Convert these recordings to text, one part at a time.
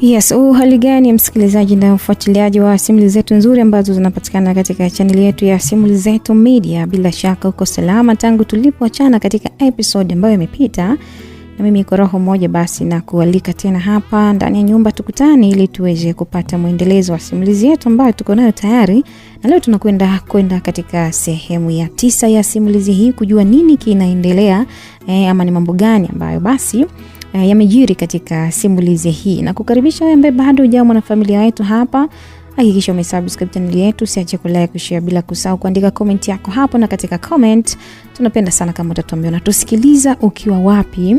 Yes, hali gani msikilizaji na mfuatiliaji wa simulizi zetu nzuri ambazo zinapatikana katika channel yetu ya Simulizi Zetu Media. Bila shaka uko salama tangu tulipoachana katika episode ambayo imepita. Na mimi niko roho moja basi na kualika tena hapa ndani ya nyumba tukutane ili tuweze kupata muendelezo wa simulizi yetu ambayo tuko nayo tayari. Na leo tunakwenda katika sehemu ya 9 ya simulizi hii kujua nini kinaendelea ama ni mambo gani ambayo basi yamejiri katika simulizi hii. Na kukaribisha wewe ambaye bado hujawa mwanafamilia wetu hapa, hakikisha umesubscribe channel yetu, usiache kulike, kushare bila kusahau kuandika comment yako hapo, na katika comment tunapenda sana kama utatuambia unatusikiliza ukiwa wapi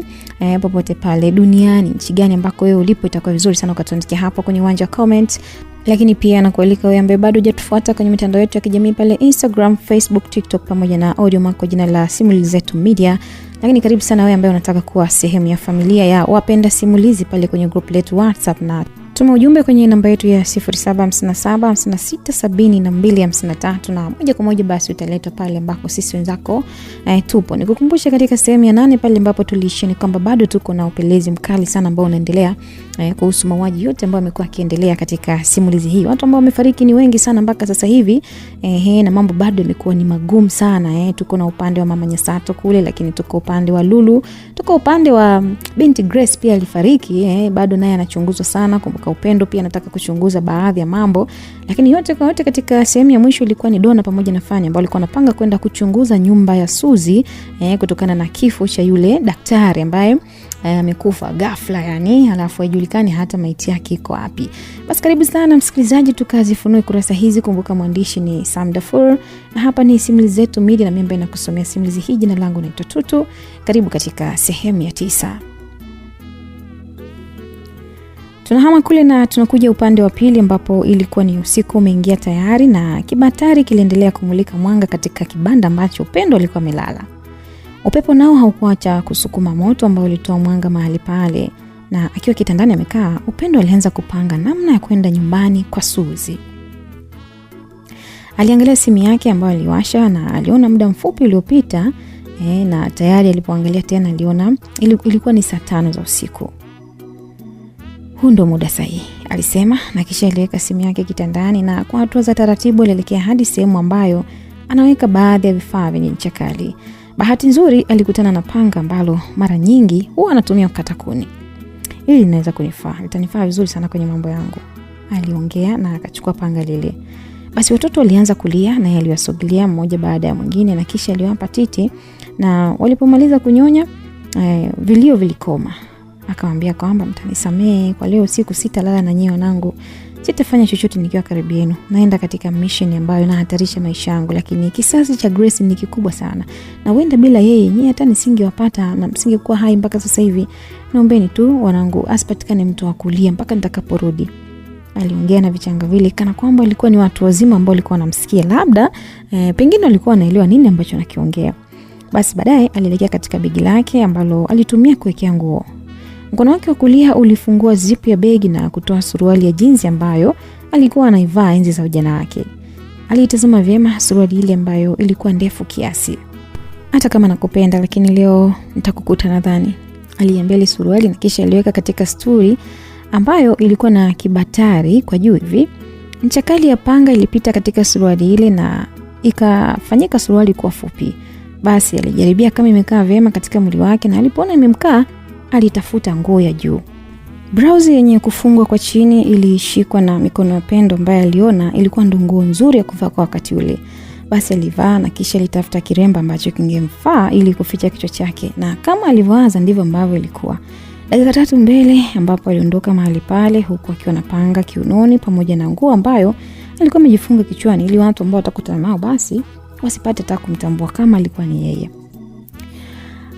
popote pale duniani, nchi gani ambako wewe ulipo. Itakuwa vizuri sana ukatuandikia hapo kwenye uwanja wa comment. Lakini pia nakualika wewe ambaye bado hujatufuata kwenye mitandao yetu ya kijamii pale Instagram, Facebook, TikTok pamoja na Audiomack kwa jina la Simulizi Zetu Media. Lakini karibu sana wewe ambaye unataka kuwa sehemu ya familia ya wapenda simulizi pale kwenye group letu WhatsApp, na tuma ujumbe kwenye namba yetu ya 0757567253 na moja kwa moja basi utaletwa pale ambako sisi wenzako tupo. Nikukumbusha katika sehemu ya 8 pale ambapo tuliishia ni kwamba bado tuko na upelelezi mkali sana ambao unaendelea kuhusu mauaji yote ambayo yamekuwa yakiendelea katika simulizi hii. Watu ambao wamefariki ni wengi sana mpaka sasa hivi na mambo bado yamekuwa ni magumu sana. Tuko na upande wa Mama Nyasato kule, lakini tuko upande wa Lulu, tuko upande wa binti Grace pia alifariki, bado naye anachunguzwa sana. Kumbuka Upendo pia anataka kuchunguza baadhi ya mambo, lakini yote kwa yote katika sehemu ya mwisho ilikuwa ni Donna pamoja na Fanny ambao walikuwa wanapanga kwenda kuchunguza nyumba ya Suzy kutokana na kifo cha yule daktari ambaye amekufa ghafla, yani halafu haijulikani hata maiti yake iko wapi. Basi karibu sana msikilizaji, tukazifunue kurasa hizi. Kumbuka mwandishi ni Sam Dafur na hapa ni Simulizi Zetu Media na mimi ambaye nakusomea simulizi hii. Jina langu naitwa Tutu. Karibu katika sehemu ya 9. Tunahama kule na tunakuja upande wa pili ambapo ilikuwa ni usiku umeingia tayari na kibatari kiliendelea kumulika mwanga katika kibanda ambacho Upendo alikuwa amelala. Upepo nao haukuacha kusukuma moto ambao ulitoa mwanga mahali pale, na akiwa kitandani amekaa, Upendo alianza kupanga namna ya kwenda nyumbani kwa Suzy. Aliangalia simu yake ambayo aliwasha na aliona muda mfupi uliopita na tayari alipoangalia tena aliona ilikuwa ni saa 5 za usiku. Huu ndo muda sahihi, alisema, na kisha aliweka simu yake kitandani na kwa hatua za taratibu alielekea hadi sehemu ambayo anaweka baadhi ya vifaa vyenye ncha kali. Bahati nzuri alikutana na panga ambalo mara nyingi huwa anatumia kukata kuni. Hili linaweza kunifaa, litanifaa vizuri sana kwenye mambo yangu, aliongea na akachukua panga lile. Basi watoto walianza kulia na aliwasogelea mmoja baada ya mwingine na kisha aliwapa titi, na walipomaliza kunyonya vilio vilikoma. Akamwambia kwamba mtanisamee kwa leo, usiku sitalala na nyinyi wanangu, sitafanya chochote nikiwa karibu yenu. Naenda katika mission ambayo inahatarisha maisha yangu, lakini kisasi cha Grace ni kikubwa sana, na wenda bila yeye nyinyi hata nisingewapata na msingekuwa hai mpaka sasa hivi. Naombeni tu wanangu asipatikane mtu wa kulia mpaka nitakaporudi. Aliongea na vichanga vile kana kwamba alikuwa ni watu wazima ambao walikuwa wanamsikia, labda pengine walikuwa wanaelewa nini ambacho anakiongea. Basi baadaye alielekea katika begi lake ambalo alitumia kuwekea nguo. Mkono wake wa kulia ulifungua zipu ya begi na kutoa suruali ya jinsi ambayo alikuwa anaivaa enzi za ujana wake. Alitazama vyema suruali ile ambayo ilikuwa ndefu kiasi. Hata kama nakupenda lakini leo nitakukuta nadhani, aliambia ile suruali, na kisha aliweka katika sturi ambayo ilikuwa na kibatari kwa juu hivi. Ncha kali ya panga ilipita katika suruali ile na ikafanyika suruali kuwa fupi. Basi alijaribia kama imekaa vyema katika mwili wake, na alipoona imemkaa alitafuta nguo ya juu. Brauzi yenye kufungwa kwa chini ilishikwa na mikono ya Upendo ambaye aliona ilikuwa ndo nguo nzuri ya kuvaa kwa wakati ule. Basi alivaa na kisha alitafuta kiremba ambacho kingemfaa ili kuficha kichwa chake, na kama alivyoanza ndivyo ambavyo ilikuwa. Dakika 3 mbele ambapo aliondoka mahali pale huku akiwa na panga kiunoni pamoja na nguo ambayo alikuwa amejifunga kichwani ili watu ambao watakutana nao basi wasipate hata kumtambua kama alikuwa ni yeye.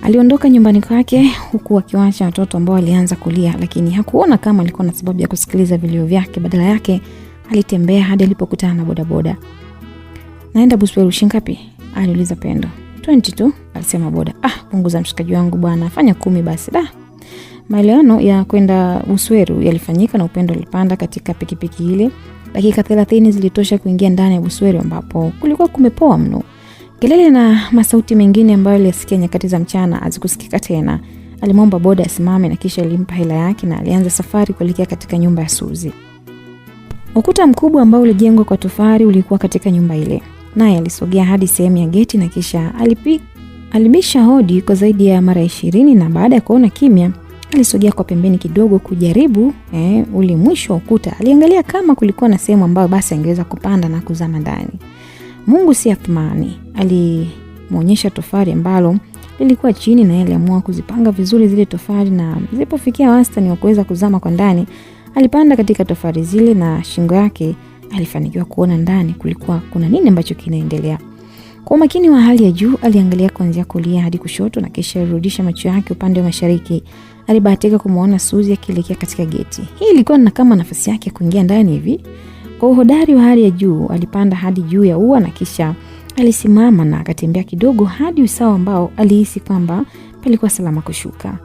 Aliondoka nyumbani kwake huku akiwaacha watoto ambao walianza kulia, lakini hakuona kama alikuwa na sababu ya kusikiliza vilio vyake. Badala yake alitembea hadi alipokutana na bodaboda. Naenda Busweru shingapi? Aliuliza Pendo. 20 tu, alisema boda. Punguza mshikaji wangu bwana, fanya 10 basi da. Maelewano ya kwenda Busweru yalifanyika na Upendo alipanda katika pikipiki ile. Dakika 30 zilitosha kuingia ndani ya Busweru ambapo kulikuwa kumepoa mno. Kelele na masauti mengine ambayo alisikia nyakati za mchana hazikusikika tena. Alimwomba boda asimame na kisha alimpa hela yake na alianza safari kuelekea katika nyumba ya Suzy. Ukuta mkubwa ambao ulijengwa kwa tofali ulikuwa katika nyumba ile. Naye alisogea hadi sehemu ya geti na kisha alibisha hodi kwa zaidi ya mara 20 na baada ya kuona kimya alisogea kwa pembeni kidogo kujaribu ule mwisho wa ukuta. Aliangalia kama kulikuwa na sehemu ambayo basi angeweza kupanda na kuzama ndani. Mungu si athmani. Alimuonyesha tofali ambalo lilikuwa chini na yeye aliamua kuzipanga vizuri zile tofali na zilipofikia wastani wa kuweza kuzama kwa ndani, alipanda katika tofali zile na shingo yake alifanikiwa kuona ndani kulikuwa kuna nini ambacho kinaendelea. Kwa umakini wa hali ya juu aliangalia kuanzia kulia hadi kushoto na kisha alirudisha macho yake upande wa mashariki. Alibahatika kumuona Suzy akielekea katika geti. Hii ilikuwa na kama nafasi yake kuingia ndani hivi. Kwa uhodari wa hali ya juu alipanda hadi juu ya ua na kisha alisimama na akatembea kidogo hadi usawa ambao alihisi kwamba palikuwa salama kushuka.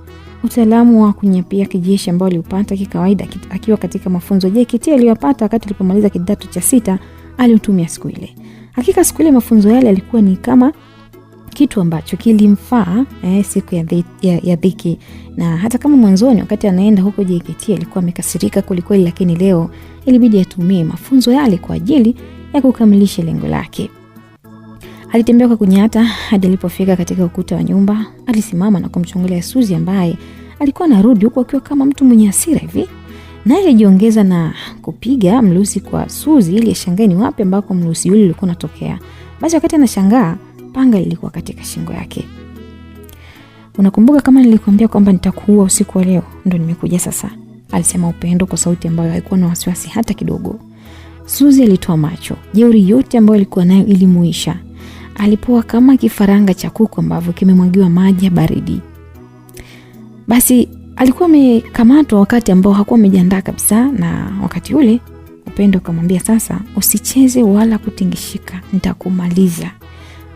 Utaalamu wa kunyapia kijeshi ambao aliupata kikawaida akiwa katika mafunzo JKT aliyopata wakati alipomaliza kidato cha 6 aliutumia siku ile. Hakika siku ile mafunzo yale yalikuwa ni kama kitu ambacho kilimfaa siku ya dhiki, na hata kama mwanzoni wakati anaenda huko JKT alikuwa amekasirika kulikweli, lakini leo ilibidi atumie mafunzo yale kwa ajili ya kukamilisha lengo lake. Alitembea kwa kunyata hadi alipofika katika ukuta wa nyumba. Alisimama na kumchungulia Suzy ambaye alikuwa anarudi huko akiwa kama mtu mwenye hasira hivi. Naye alijiongeza na kupiga mlusi kwa Suzy ili ashangae ni wapi ambako mlusi yule ulikuwa unatokea. Basi wakati anashangaa, panga lilikuwa katika shingo yake. "Unakumbuka kama nilikwambia kwamba nitakuua usiku wa leo? Ndio nimekuja sasa," alisema Upendo kwa sauti ambayo haikuwa na wasiwasi hata kidogo. Suzy alitoa macho. Jeuri yote ambayo alikuwa nayo ilimuisha. Alipoa kama kifaranga cha kuku ambavyo kimemwagiwa maji ya baridi. Basi alikuwa amekamatwa wakati ambao hakuwa amejiandaa kabisa, na wakati ule Upendo akamwambia, "Sasa usicheze wala kutingishika, nitakumaliza,"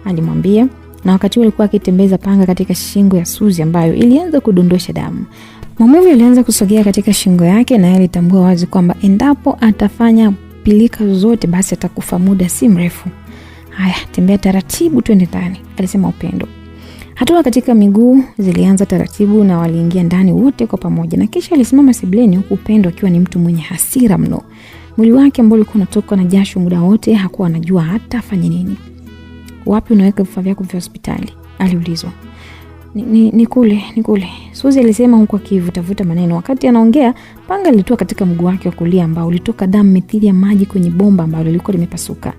alimwambia, na wakati ule alikuwa akitembeza panga katika shingo ya Suzy ambayo ilianza kudondosha damu. Maumivu yalianza kusogea katika shingo yake na alitambua wazi kwamba endapo atafanya pilika zote basi atakufa muda si mrefu. "Haya, tembea taratibu twende ndani," alisema Upendo. Hatua katika miguu zilianza taratibu na waliingia ndani wote kwa pamoja, na kisha alisimama sebuleni huku Upendo akiwa ni mtu mwenye hasira mno. Mwili wake ambao ulikuwa unatoka na jasho muda wote, hakuwa anajua hata afanye nini. "Wapi unaweka vifaa vyako vya hospitali?" aliulizwa. Ni kule." Suzy alisema huku akivutavuta maneno. Wakati anaongea, panga lilitoka katika mguu wake wa kulia ambao ulitoka damu mithili ya maji kwenye bomba ambalo lilikuwa limepasuka.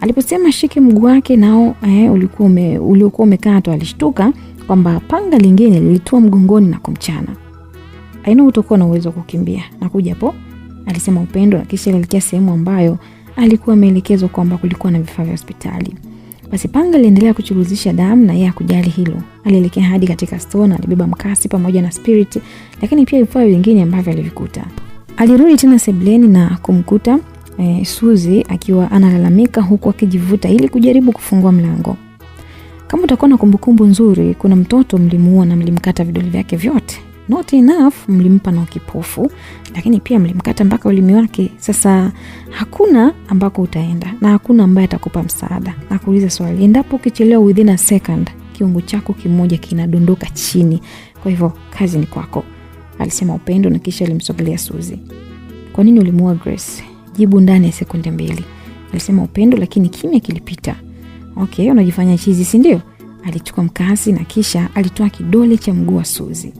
Aliposema shike mguu wake nao ulikuwa umekatwa, alishtuka kwamba panga lingine lilitoa mgongoni na kumchana. "Aina utakuwa na uwezo wa kukimbia. Nakuja hapo," alisema Upendo, na kisha alielekea sehemu ambayo alikuwa ameelekezwa kwamba kulikuwa na vifaa vya hospitali. Basi panga liendelea kuchuruzisha damu na yeye hakujali hilo. Alielekea hadi katika store na alibeba mkasi pamoja na spirit, lakini pia vifaa vingine ambavyo alivikuta. Alirudi tena sebuleni na kumkuta Suzy akiwa analalamika huku akijivuta ili kujaribu kufungua mlango. "Kama utakuwa na kumbukumbu nzuri, kuna mtoto mlimuua na mlimkata vidole vyake vyote. Not enough, mlimpa na kipofu, lakini pia mlimkata mpaka ulimi wake. Sasa hakuna ambako utaenda na hakuna ambaye atakupa msaada. Nakuuliza swali, endapo ukichelewa within a second, kiungo chako kimoja kinadondoka chini. Kwa hivyo kazi ni kwako," alisema Upendo, na kisha alimsogelea Suzy. "Kwa nini ulimuua Grace? Jibu ndani ya sekunde 2, alisema Upendo, lakini kimya kilipita. "Okay, unajifanya chizi, si ndio?" Alichukua mkasi na kisha alitoa kidole cha mguu wa Suzy.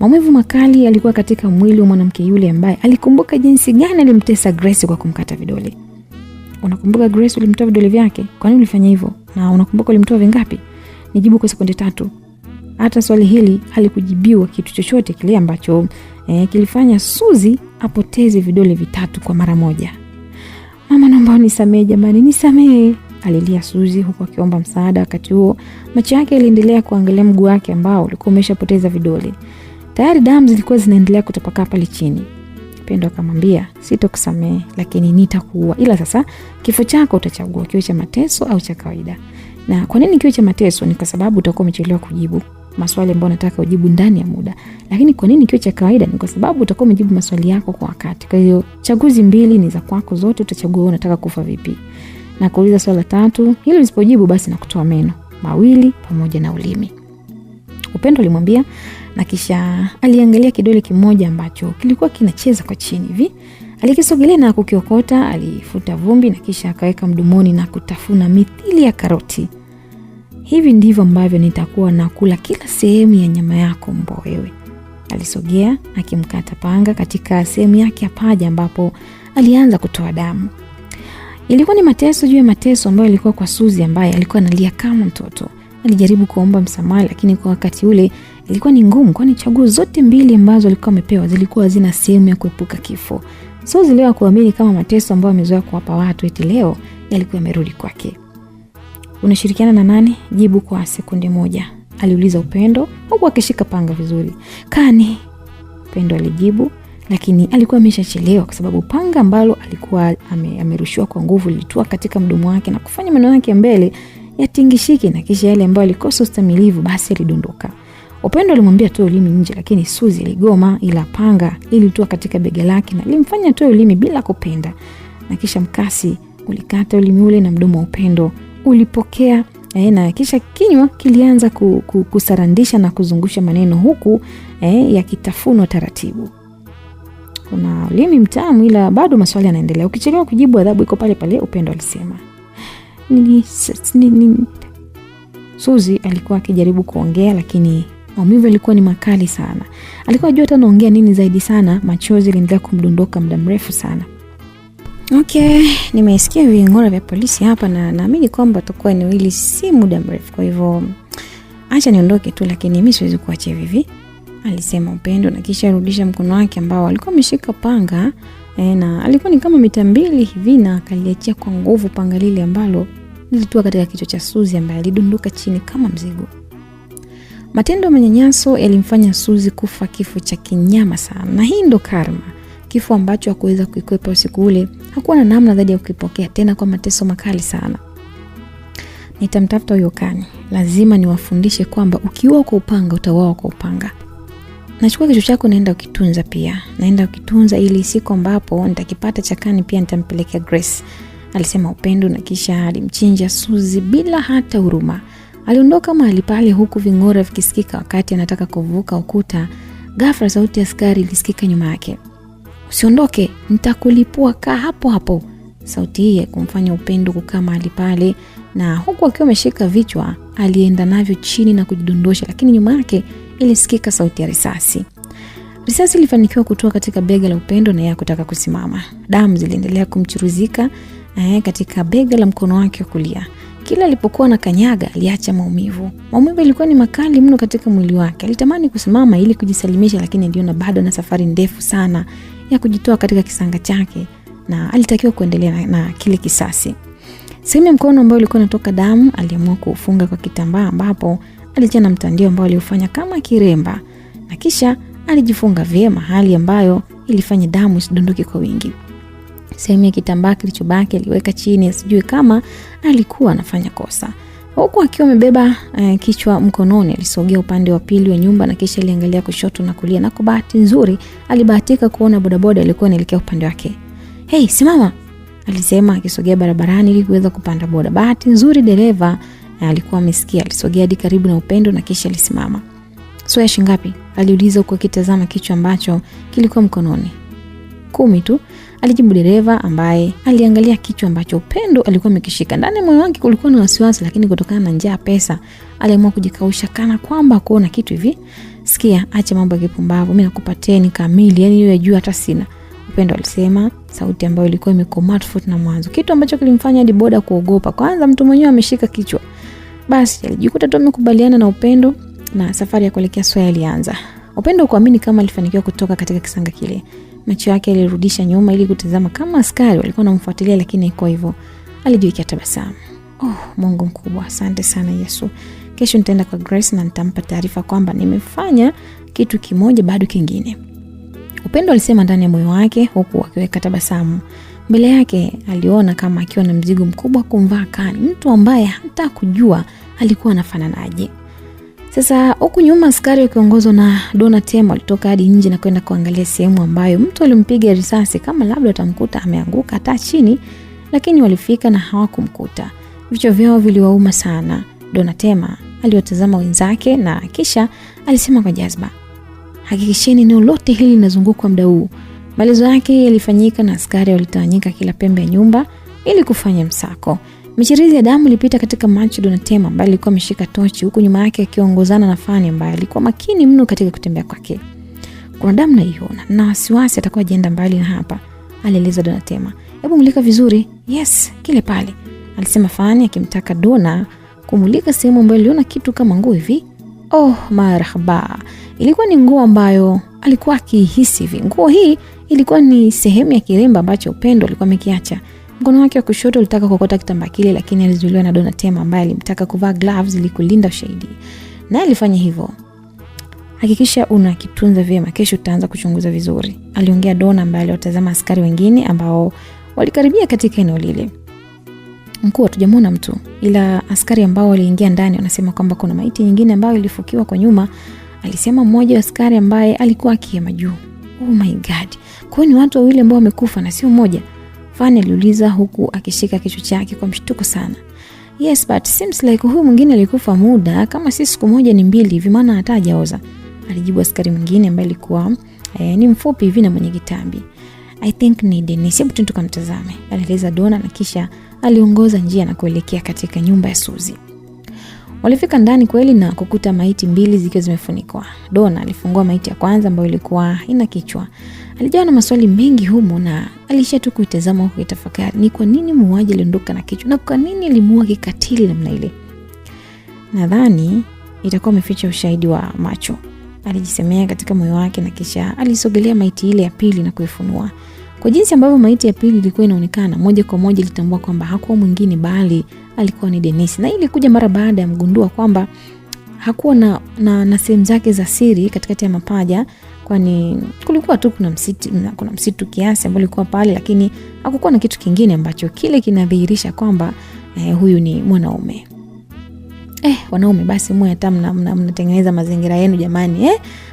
Maumivu makali alikuwa katika mwili wa mwanamke yule ambaye alikumbuka jinsi gani alimtesa Grace kwa kumkata vidole. "Unakumbuka Grace ulimtoa vidole vyake? Kwa nini ulifanya hivyo? Na unakumbuka ulimtoa vingapi?" Nijibu kwa sekunde 3. Hata swali hili halikujibiwa kitu chochote kile ambacho kilifanya Suzy apoteze vidole vitatu kwa mara moja. "Mama, naomba unisamehe jamani, nisamehe," alilia Suzy huku akiomba msaada. Wakati huo macho yake yaliendelea kuangalia mguu wake ambao ulikuwa umeshapoteza vidole. Tayari damu zilikuwa zinaendelea kutapakaa pale chini. Upendo akamwambia, "Sitakusamehe, lakini nitakuua. Ila sasa kifo chako utachagua, kiwe cha mateso au cha kawaida." "Na kwa nini kiwe cha mateso?" "Ni kwa sababu utakuwa umechelewa kujibu maswali ambayo nataka ujibu ndani ya muda. Lakini kwa nini kiwe cha kawaida? Ni kwa sababu utakuwa umejibu maswali yako kwa wakati. Kwa hiyo chaguzi 2 ni za kwako zote, utachagua unataka kufa vipi. Na kuuliza swali la 3, hilo usipojibu basi na kutoa meno 2 pamoja na ulimi." Upendo alimwambia, na kisha aliangalia kidole kimoja ambacho kilikuwa kinacheza kwa chini hivi. Alikisogelea na kukiokota, alifuta vumbi na kisha akaweka mdomoni na kutafuna mithili ya karoti. Hivi ndivyo ambavyo nitakuwa nakula kila sehemu ya nyama yako mbwa wewe. Alisogea akimkata panga katika sehemu yake ya paja ambapo alianza kutoa damu. Ilikuwa ni mateso juu ya mateso ambayo ilikuwa kwa Suzy ambaye alikuwa analia kama mtoto. Alijaribu kuomba msamaha lakini kwa wakati ule ilikuwa ni ngumu kwani chaguo zote mbili ambazo alikuwa amepewa zilikuwa hazina sehemu ya kuepuka kifo. Suzy leo kuamini kama mateso ambayo amezoea kuwapa watu eti leo yalikuwa yamerudi kwake. Unashirikiana na nani? Jibu kwa sekunde moja. Aliuliza Upendo huku akishika panga vizuri. Kani. Upendo alijibu lakini alikuwa ameshachelewa kwa sababu panga ambalo alikuwa amerushiwa kwa nguvu lilitua katika mdomo wake na kufanya meno yake mbele yatingishike na kisha yale ambayo alikosa ustamilivu basi alidondoka. Upendo alimwambia toe ulimi nje lakini Suzy aligoma, ila panga lilitua katika bega lake na limfanya toe ulimi bila kupenda. Na kisha mkasi ulikata ulimi ule na mdomo wa Upendo ulipokea na kisha kinywa kilianza kusarandisha na kuzungusha maneno huku yakitafunwa taratibu. Kuna ulimi mtamu ila bado maswali yanaendelea. Ukichelewa kujibu adhabu iko pale pale, Upendo alisema. Suzy alikuwa akijaribu kuongea lakini maumivu yalikuwa ni makali sana. Alikuwa hajui hata anaongea nini zaidi sana, machozi yaliendelea kumdondoka muda mrefu sana. Okay, nimesikia ving'ora vya polisi hapa na naamini kwamba tutakuwa eneo hili si muda mrefu. Kwa hivyo acha niondoke tu lakini mimi siwezi kuacha hivi, alisema Upendo na kisha rudisha mkono wake ambao alikuwa ameshika panga na alikuwa ni kama mita 2 hivi na akaliachia kwa nguvu panga lile ambalo lilitua katika kichwa cha Suzy ambaye alidondoka chini kama mzigo. Matendo ya manyanyaso yalimfanya Suzy kufa kifo cha kinyama sana na hii ndo karma. Kifo ambacho hakuweza kuikwepa usiku ule, hakuwa na namna zaidi ya kukipokea tena kwa mateso makali sana. Nitamtafuta huyo Kani. Lazima niwafundishe kwamba ukiua kwa upanga utauawa kwa upanga. Nachukua kichwa chako naenda ukitunza pia. Naenda ukitunza ili siku ambapo nitakipata cha Kani pia nitampelekea Grace, alisema Upendo na kisha alimchinja Suzy bila hata huruma. Aliondoka mahali pale huku ving'ora vikisikika wakati anataka kuvuka ukuta. Ghafla sauti ya askari ilisikika nyuma yake. Usiondoke, nitakulipua, kaa hapo hapo. Sauti hii kumfanya Upendo kukaa mahali pale na huku akiwa ameshika vichwa alienda navyo chini na kujidondosha, lakini nyuma yake ilisikika sauti ya risasi. Risasi ilifanikiwa kutoka katika bega la Upendo na yeye kutaka kusimama. Damu ziliendelea kumchuruzika katika bega la mkono wake wa kulia. Kila alipokuwa na kanyaga aliacha maumivu. Maumivu yalikuwa ni makali mno katika mwili wake. Alitamani kusimama ili kujisalimisha lakini aliona bado na safari ndefu sana ya kujitoa katika kisanga chake na alitakiwa kuendelea na kile kisasi. Sehemu ya mkono ambao ulikuwa unatoka damu aliamua kuufunga kwa kitambaa ambapo alichana mtandio ambao aliufanya kama kiremba na kisha alijifunga vyema, hali ambayo ilifanya damu isidondoke kwa wingi. Sehemu ya kitambaa kilichobaki aliweka chini, asijue kama alikuwa anafanya kosa. Huku akiwa amebeba kichwa mkononi, alisogea upande wa pili wa nyumba na kisha aliangalia kushoto na kulia, na kwa bahati nzuri alibahatika kuona bodaboda ilikuwa inaelekea upande wake. "Hey, simama!" alisema akisogea barabarani ili kuweza kupanda boda. Bahati nzuri dereva alikuwa amesikia, alisogea hadi karibu na Upendo na kisha alisimama. "Soya shingapi?" aliuliza huku akitazama kichwa ambacho kilikuwa mkononi. 10 tu, alijibu dereva ambaye aliangalia kichwa ambacho Upendo alikuwa amekishika. Ndani moyo wake kulikuwa na wasiwasi, lakini kutokana na njaa pesa aliamua kujikausha kana kwamba kuona kitu hivi. "Sikia, acha mambo ya kipumbavu, mimi nakupatia ni kamili, yani hiyo ya juu hata sina," Upendo alisema, sauti ambayo ilikuwa imekomaa tofauti na mwanzo, kitu ambacho kilimfanya hadi boda kuogopa. Kwanza mtu mwenyewe ameshika kichwa. Basi alijikuta tu amekubaliana na Upendo na safari ya kuelekea Soya ilianza. Upendo kuamini kama alifanikiwa kutoka katika kisanga kile. Macho yake alirudisha nyuma ili kutazama kama askari walikuwa wanamfuatilia, lakini iko hivyo. Alijiwekea tabasamu. "Oh, Mungu mkubwa, asante sana Yesu. Kesho nitaenda kwa Grace na nitampa taarifa kwamba nimefanya kitu kimoja bado kingine," Upendo alisema ndani ya moyo wake huku akiweka tabasamu. Mbele yake aliona kama akiwa na mzigo mkubwa kumvaa Kani, mtu ambaye hata kujua alikuwa anafananaje. Sasa huku nyuma askari wakiongozwa na Dona Tema walitoka hadi nje na kwenda kuangalia sehemu ambayo mtu alimpiga risasi kama labda atamkuta ameanguka hata chini, lakini walifika na hawakumkuta. Vichwa vyao viliwauma sana. Dona Tema aliwatazama wenzake na kisha alisema kwa jazba, hakikisheni eneo lote hili linazungukwa muda huu. Maelezo yake yalifanyika na askari walitawanyika kila pembe ya nyumba ili kufanya msako. Michirizi ya damu ilipita katika macho Donatema ambaye alikuwa ameshika tochi, huku nyuma yake akiongozana na Fanny ambaye alikuwa makini mno katika kutembea kwake. Kuna damu naiona na wasiwasi atakuwa jenda mbali na hapa, alieleza Donatema. Hebu mulika vizuri. Yes, kile pale, alisema Fanny akimtaka Dona kumulika sehemu ambayo aliona kitu kama nguo hivi. Oh, marhaba. Ilikuwa ni nguo ambayo alikuwa akihisi hivi. Nguo hii ilikuwa ni sehemu ya kiremba ambacho Upendo alikuwa amekiacha. Mkono wake wa kushoto ulitaka kukota kitambaa kile, lakini alizuiliwa na Donatema ambaye alimtaka kuvaa gloves ili kulinda ushahidi. Na alifanya hivyo. Hakikisha unakitunza vyema, kesho tutaanza kuchunguza vizuri, aliongea Dona ambaye aliwatazama askari wengine ambao walikaribia katika eneo lile. Mkuu, hatujamwona mtu, ila askari ambao waliingia ndani wanasema kwamba kuna maiti nyingine ambayo ilifukiwa kwa nyuma, alisema mmoja wa askari ambaye alikuwa akiema juu. Oh my god. Kwa ni watu wawili ambao wamekufa na sio mmoja? Fanny aliuliza huku akishika kichwa chake kwa mshtuko sana. Yes, but seems like huyu mwingine alikufa muda kama si siku moja ni mbili hivi, maana hata hajaoza, alijibu askari mwingine ambaye alikuwa ni mfupi hivi na mwenye kitambi. I think ni Dennis, hebu tukamtazame, alieleza Dona na kisha aliongoza njia na kuelekea katika nyumba ya Suzy. Walifika ndani kweli na kukuta maiti mbili zikiwa zimefunikwa. Dona alifungua maiti ya kwanza ambayo ilikuwa haina kichwa. Alijawa na maswali mengi humo na alisha tu kuitazama huku kitafakari ni kwa nini muuaji aliondoka na kichwa na kwa nini alimuua kikatili namna ile. Nadhani itakuwa ameficha ushahidi wa macho, alijisemea katika moyo wake, na kisha alisogelea maiti ile ya pili na kuifunua. Kwa jinsi ambavyo maiti ya pili ilikuwa inaonekana, moja kwa moja litambua kwamba hakuwa mwingine bali alikuwa ni Dennis. Na ili kuja mara baada ya mgundua kwamba hakuwa na sehemu zake za siri katikati ya mapaja, kwani kulikuwa tu kuna msitu kiasi ambao ulikuwa pale, lakini hakukuwa na kitu kingine ambacho kile kinadhihirisha kwamba huyu ni mwanaume. Wanaume basi mwe hata mnatengeneza mazingira yenu jamani.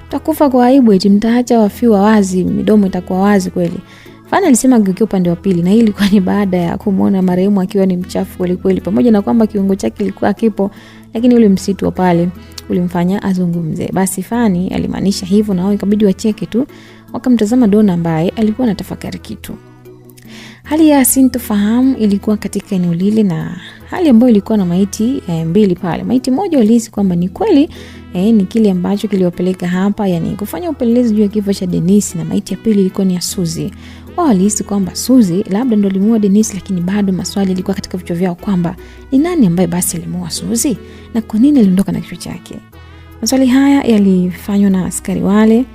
Mtakufa kwa aibu, eti mtaacha wafiwa wazi, midomo itakuwa wazi kweli. Fanny alisema akiwa upande wa pili, na hii ilikuwa ni baada ya kumuona marehemu akiwa ni mchafu kweli kweli, pamoja na kwamba kiungo chake kilikuwa kipo, lakini ule msitu wa pale ulimfanya azungumze. Basi Fanny alimaanisha hivyo na wao ikabidi wacheke tu, wakamtazama Dona ambaye alikuwa anatafakari kitu. Hali ya sintofahamu ilikuwa katika eneo lile, na hali ambayo ilikuwa na maiti mbili pale. Maiti moja walihisi kwamba ni kweli ni kile ambacho kiliwapeleka hapa, yani kufanya upelelezi juu ya kifo cha Dennis, na maiti ya pili ilikuwa ni ya Suzy. Wao walihisi kwamba Suzy labda ndo alimuua Dennis, lakini bado maswali yalikuwa katika vichwa vyao kwamba ni nani ambaye basi alimuua Suzy na kwa nini aliondoka na kichwa chake. Maswali haya yalifanywa na askari wale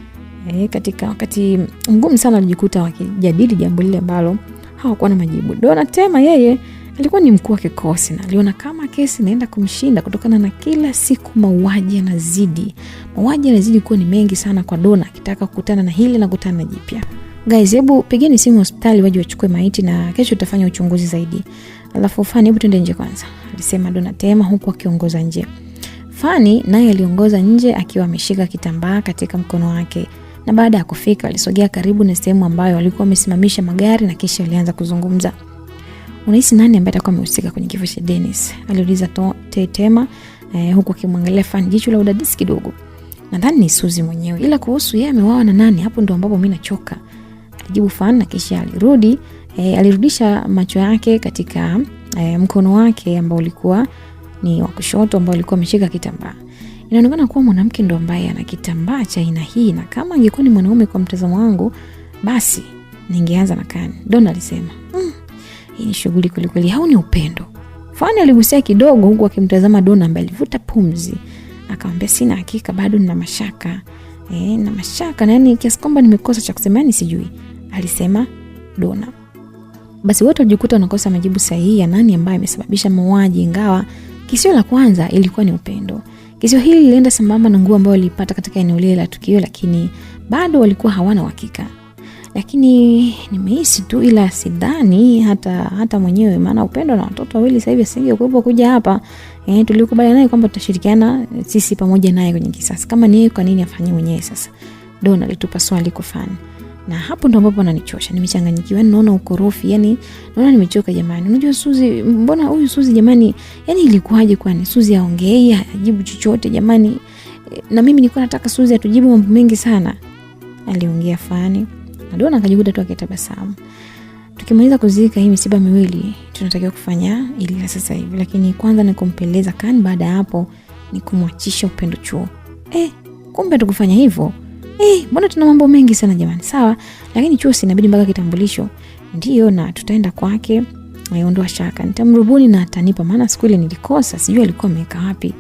katika wakati mgumu sana, walijikuta wakijadili jambo lile ambalo hawakuwa na majibu. Donatema yeye alikuwa ni mkuu wa kikosi na aliona kama kesi inaenda kumshinda kutokana na kila siku mauaji yanazidi kuwa ni mengi sana kwa Dona, akitaka kukutana na hili na kukutana na jipya. Guys, hebu pigeni simu hospitali waje wachukue maiti na kesho tutafanya uchunguzi zaidi. Alafu Fanny, hebu twende nje kwanza, alisema Donatema huku akiongoza nje. Fanny naye aliongoza nje akiwa ameshika kitambaa katika mkono wake, na baada ya kufika alisogea karibu na sehemu ambayo walikuwa wamesimamisha magari na kisha alianza kuzungumza. Unahisi nani ambaye atakuwa amehusika kwenye kifo cha Dennis? Aliuliza Tema huku akimwangalia Fanny jicho la udadisi kidogo. Nadhani ni Suzy mwenyewe, ila kuhusu yeye ameuawa na nani, hapo ndo ambapo mimi nachoka, alijibu Fanny, na kisha alirudisha macho yake katika mkono wake ambao ulikuwa ni wa kushoto ambao alikuwa ameshika kitambaa. Inaonekana kuwa mwanamke ndo ambaye ana kitambaa cha aina hii, na kama angekuwa ni mwanaume kwa mtazamo wangu basi ningeanza na Kani, Dona alisema. Hii ni shughuli kweli, hau ni upendo. Fanny aligusia kidogo huku akimtazama Dona ambaye alivuta pumzi. Akamwambia sina hakika, bado nina mashaka. Na mashaka na yani kiasi kwamba nimekosa cha kusema, yani sijui, alisema Dona. Basi wote wajikuta wanakosa majibu sahihi ya nani ambaye amesababisha mauaji, ingawa kisio la kwanza ilikuwa ni Upendo. Kisio hili lilienda sambamba na nguo ambayo walipata katika eneo lile la tukio, lakini bado walikuwa hawana uhakika. Lakini nimehisi tu, ila sidhani hata mwenyewe, maana Upendo na watoto wawili sasa hivi asingekuwepo kuja hapa. Tulikubaliana naye kwamba tutashirikiana sisi pamoja naye kwenye kisasi. Kama ni yeye, kwa nini afanye mwenyewe sasa? Dona alitupa swali kwa Fanny. Na hapo ndo ambapo ananichosha. Nimechanganyikiwa, naona ukorofi, yani naona nimechoka jamani. Unajua Suzy, mbona huyu Suzy jamani, yani ilikuwaje kwani Suzy aongei, ajibu chochote jamani? na mimi nilikuwa nataka Suzi atujibu mambo mengi sana, aliongea Fani. Na Donna akajikuta tu akitabasamu. Tukimaliza kuzika hii misiba miwili, tunatakiwa kufanya ili sasa hivi, lakini kwanza ni kumpeleza Khan, baada ya hapo ni kumwachisha Upendo chuo. Kumbe tukufanya hivyo? Mbona tuna mambo mengi sana jamani. Sawa, lakini chuo sinabidi mpaka kitambulisho. Ndio, na tutaenda kwake. Ondoa shaka, nitamrubuni na atanipa, maana siku ile nilikosa, sijui alikuwa ameweka wapi.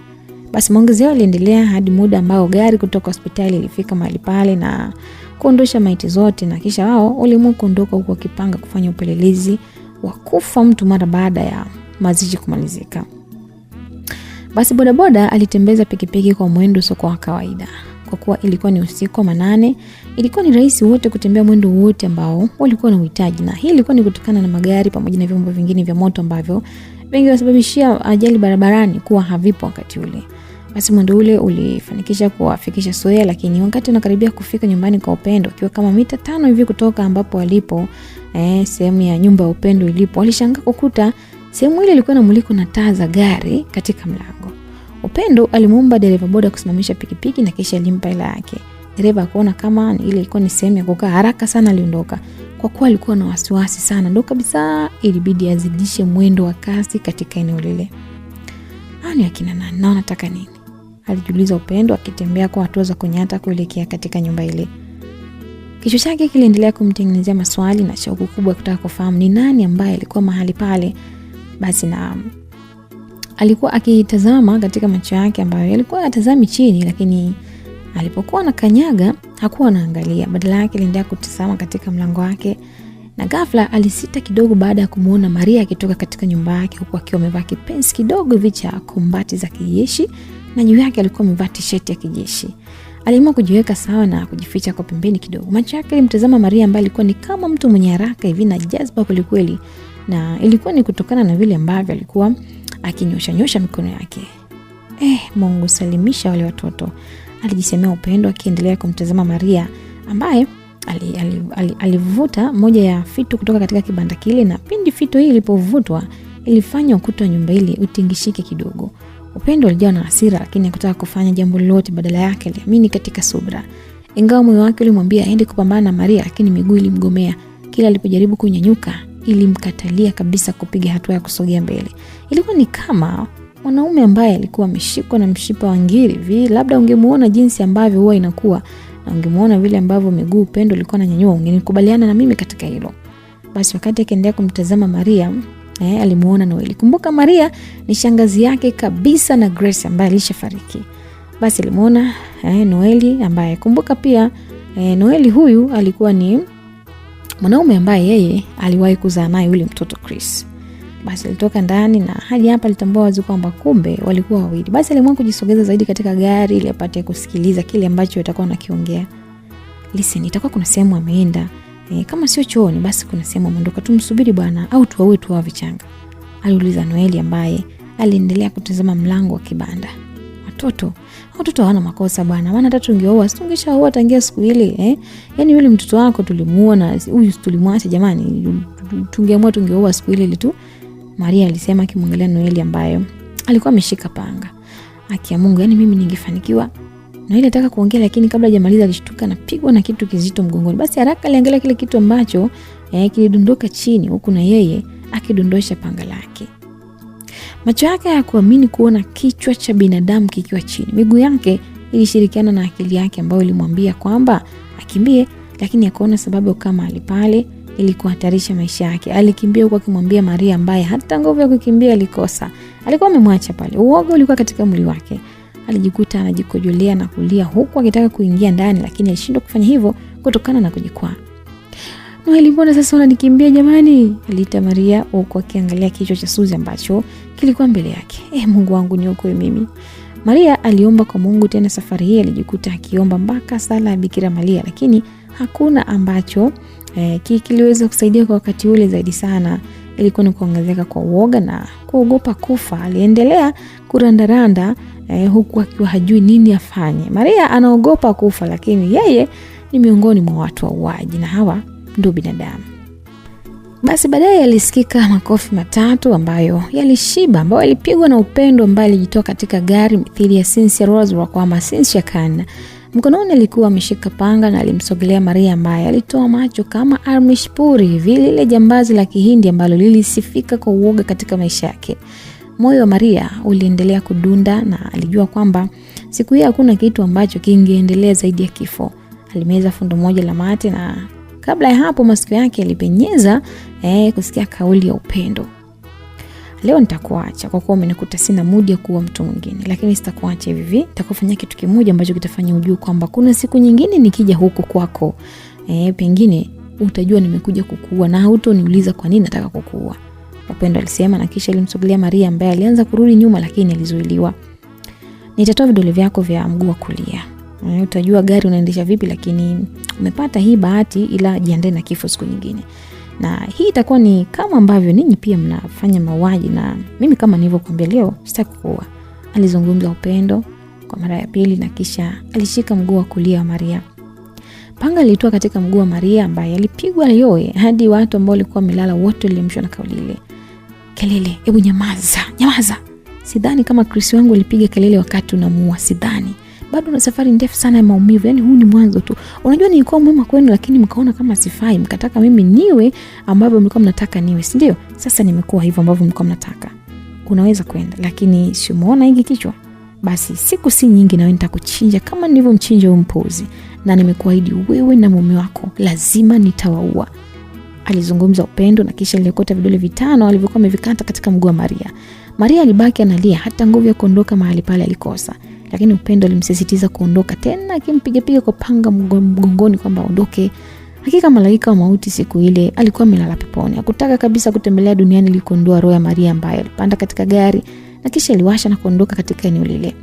Basi maongezi yao yaliendelea hadi muda ambao gari kutoka hospitali ilifika mahali pale na kuondosha maiti zote, na kisha wao waliamua kuondoka huko wakipanga kufanya upelelezi wa kufa mtu mara baada ya mazishi kumalizika. Basi bodaboda alitembeza pikipiki kwa mwendo sio kwa kawaida. Kwa kuwa ilikuwa ni usiku wa manane, ilikuwa ni rahisi wote kutembea mwendo wote ambao walikuwa na uhitaji, na hii ilikuwa ni kutokana na magari pamoja na vyombo vingine vya moto ambavyo vingesababishia ajali barabarani kuwa havipo wakati ule. Basi mwendo ule ulifanikisha kuwafikisha Soya, lakini wakati unakaribia kufika nyumbani kwa Upendo, ikiwa kama mita 5 hivi kutoka ambapo walipo, sehemu ya nyumba ya Upendo ilipo, walishangaa kukuta sehemu ile ilikuwa inamulikwa na taa za gari katika mlango. Upendo alimuomba dereva boda kusimamisha pikipiki na kisha alimpa hela yake. Dereva akaona kama ile ilikuwa ni sehemu ya kukaa, haraka sana aliondoka. Kwa kuwa alikuwa na wasiwasi sana, ndo kabisa ilibidi azidishe mwendo wa kasi katika eneo lile. Ni akina nani na wanataka nini? Alijiuliza Upendo akitembea kwa hatua za kunyata kuelekea katika nyumba ile. Kichwa chake kiliendelea kumtengenezea maswali na shauku kubwa kutaka kufahamu ni nani ambaye alikuwa mahali pale. Basi na alikuwa akitazama katika macho yake ambayo yalikuwa yatazami chini, lakini alipokuwa na kanyaga hakuwa anaangalia, badala yake aliendelea kutazama katika mlango wake. Na ghafla alisita kidogo baada ya kumuona Maria akitoka katika nyumba yake, huku akiwa amevaa kipensi kidogo vicha kombati za kijeshi na juu yake alikuwa amevaa t-shirt ya kijeshi. Aliamua kujiweka sawa na kujificha kwa pembeni kidogo. Macho yake yalimtazama Maria ambaye alikuwa ni kama mtu mwenye haraka hivi na jazba kweli, na ilikuwa ni kutokana na vile ambavyo alikuwa akinyosha mikono yake. Mungu salimisha wale watoto, alijisemea Upendo akiendelea kumtazama Maria ambaye alivuta moja ya fito kutoka katika kibanda kile, na pindi fito hii ilipovutwa ilifanya ukuta wa nyumba ile utingishike kidogo. Upendo alijawa na hasira, lakini hakutaka kufanya jambo lolote, badala yake aliamini katika subra. Ingawa moyo wake ulimwambia aende kupambana na Maria, lakini miguu ilimgomea. Kila alipojaribu kunyanyuka ilimkatalia kabisa kupiga hatua ya kusogea mbele. Ilikuwa ni kama mwanaume ambaye alikuwa ameshikwa na mshipa wa ngiri hivi. Labda ungemuona jinsi ambavyo huwa inakuwa, na ungemuona vile ambavyo miguu Upendo alikuwa ananyanyua, ungenikubaliana na mimi katika hilo. Basi wakati akaendelea kumtazama Maria, alimuona Noeli. Kumbuka Maria ni shangazi yake kabisa na Grace ambaye alishafariki. Basi alimuona Noeli ambaye kumbuka pia Noeli huyu alikuwa ni mwanaume ambaye yeye aliwahi kuzaa naye yule mtoto Chris. Basi alitoka ndani na hadi hapa alitambua wazi kwamba kumbe walikuwa wawili. Basi aliamua kujisogeza zaidi katika gari ili apate kusikiliza kile ambacho atakuwa anakiongea. Listen, itakuwa kuna sehemu ameenda. Kama sio chooni basi kuna sehemu ameondoka, tumsubiri bwana au tuwaue tu vichanga, aliuliza Noeli ambaye aliendelea kutazama mlango wa kibanda. Watoto hawana makosa bwana, maana hata tungeoa tungeshaoa tangia siku ile. Yaani yule mtoto wako tulimuona, huyu tulimwacha jamani, tungeoa siku ile tu, Maria alisema akimwangalia Noeli ambaye alikuwa ameshika panga. Akia Mungu, yani mimi ningefanikiwa. Noeli alitaka kuongea, lakini kabla hajamaliza alishtuka na pigwa na kitu kizito mgongoni. Basi haraka aliangalia kile kitu ambacho kilidondoka chini, huku na yeye akidondosha panga lake. Macho yake hayakuamini kuona kichwa cha binadamu kikiwa chini. Miguu yake ilishirikiana na akili yake ambayo ilimwambia kwamba akimbie, lakini akaona sababu kama alipale ili kuhatarisha maisha yake. Alikimbia huko akimwambia Maria ambaye hata nguvu ya kukimbia alikosa. Alikuwa amemwacha pale. Uoga ulikuwa katika mwili wake. Alijikuta anajikojolea na kulia huku akitaka kuingia ndani, lakini alishindwa kufanya hivyo kutokana na kujikwaa. Noeli, mbona sasa unanikimbia jamani? Aliita Maria huku akiangalia kichwa cha Suzi ambacho kilikuwa mbele yake. Mungu wangu niokoe mimi. Maria aliomba kwa Mungu tena. Safari hii alijikuta akiomba mpaka sala ya Bikira Maria, lakini hakuna ambacho kiliweza kusaidia kwa wakati ule. Zaidi sana ilikuwa ni kuongezeka kwa uoga na kuogopa kufa. Aliendelea kurandaranda huku akiwa hajui nini afanye. Maria anaogopa kufa, lakini yeye ni miongoni mwa watu wauaji, na hawa ndio binadamu. Basi baadaye yalisikika makofi matatu ambayo yalishiba, ambayo yalipigwa na Upendo ambaye alijitoa katika gari mithili ya Cynthia Roseworth kwa Cynthia Khan. Mkononi alikuwa ameshika panga na alimsogelea Maria ambaye alitoa macho kama Amish Puri hivi, lile jambazi la Kihindi ambalo lilisifika kwa uoga katika maisha yake. Moyo wa Maria uliendelea kudunda na alijua kwamba siku hii hakuna kitu ambacho kingeendelea zaidi ya kifo. Alimeza fundo moja la mate na kabla ya hapo masikio yake yalipenyeza kusikia kauli ya Upendo. Leo nitakuacha kwa kuwa umenikuta sina mood ya kuwa mtu mwingine, lakini sitakuacha hivi. Nitakufanyia kitu kimoja ambacho kitafanya ujue kwamba kuna siku nyingine nikija huko kwako, pengine utajua nimekuja kukuua na hutoniuliza kwa nini nataka kukuua. Upendo alisema na kisha alimsogelea Maria ambaye alianza kurudi nyuma lakini alizuiliwa. Nitatoa vidole vyako vya mguu wa kulia. Utajua gari unaendesha vipi, lakini umepata hii bahati, ila jiandae na kifo siku nyingine. Na hii itakuwa ni kama ambavyo ninyi pia mnafanya mauaji na mimi kama nilivyokuambia leo sitaki kuua. Alizungumza Upendo kwa mara ya pili na kisha alishika mguu wa kulia wa Maria. Panga lilitoa katika mguu wa Maria ambaye alipigwa yoye hadi watu ambao walikuwa wamelala wote waliamshwa na kauli ile. Kelele, hebu nyamaza, nyamaza. Sidhani kama Chris wangu alipiga kelele wakati unamuua, sidhani. Bado na safari ndefu sana ya maumivu, yani huu ni mwanzo tu. Unajua nilikuwa mwema kwenu lakini mkaona kama sifai, mkataka mimi niwe ambavyo mlikuwa mnataka niwe, si ndio? Sasa nimekuwa hivyo ambavyo mlikuwa mnataka. Unaweza kwenda, lakini si umeona hiki kichwa? Basi siku si nyingi na wewe nitakuchinja kama nilivyomchinja huyo mpuzi, na nimekuahidi wewe na mume wako lazima nitawaua. Alizungumza Upendo na kisha aliokota vidole vitano alivyokuwa amevikata katika mguu wa Maria. Maria alibaki analia, hata nguvu ya kuondoka mahali pale alikosa. Lakini Upendo alimsisitiza kuondoka tena, akimpiga kwa panga mgongoni kwamba aondoke. Hakika malaika wa mauti siku ile alikuwa amelala peponi. Hakutaka kabisa kutembelea duniani ili kuondoa roho ya Maria ambaye alipanda katika gari na kisha aliwasha na kuondoka katika eneo lile.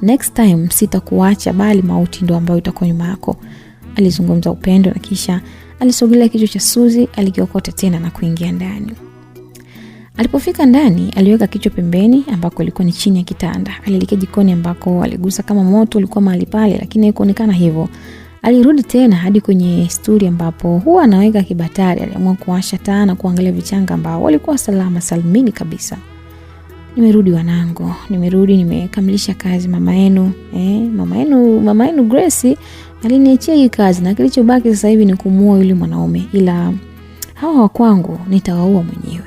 Next time sitakuacha, bali mauti ndio ambayo itakuwa nyuma yako, alizungumza Upendo na kisha alisogelea kichwa cha Suzy, alikiokota tena na kuingia ndani. Alipofika ndani, aliweka kichwa pembeni ambako ilikuwa ni chini ya kitanda. Alielekea jikoni ambako aligusa kama moto ulikuwa mahali pale, lakini haikuonekana hivyo. Alirudi tena hadi kwenye sturi ambapo huwa anaweka kibatari. Aliamua kuwasha taa na kuangalia vichanga ambao walikuwa salama salimini kabisa. Nimerudi wanangu, nimerudi, nimekamilisha kazi mama yenu. Mama yenu Grace aliniachia hii kazi na kilichobaki sasa hivi ni kumuoa yule mwanaume, ila hawa wa kwangu nitawaua mwenyewe.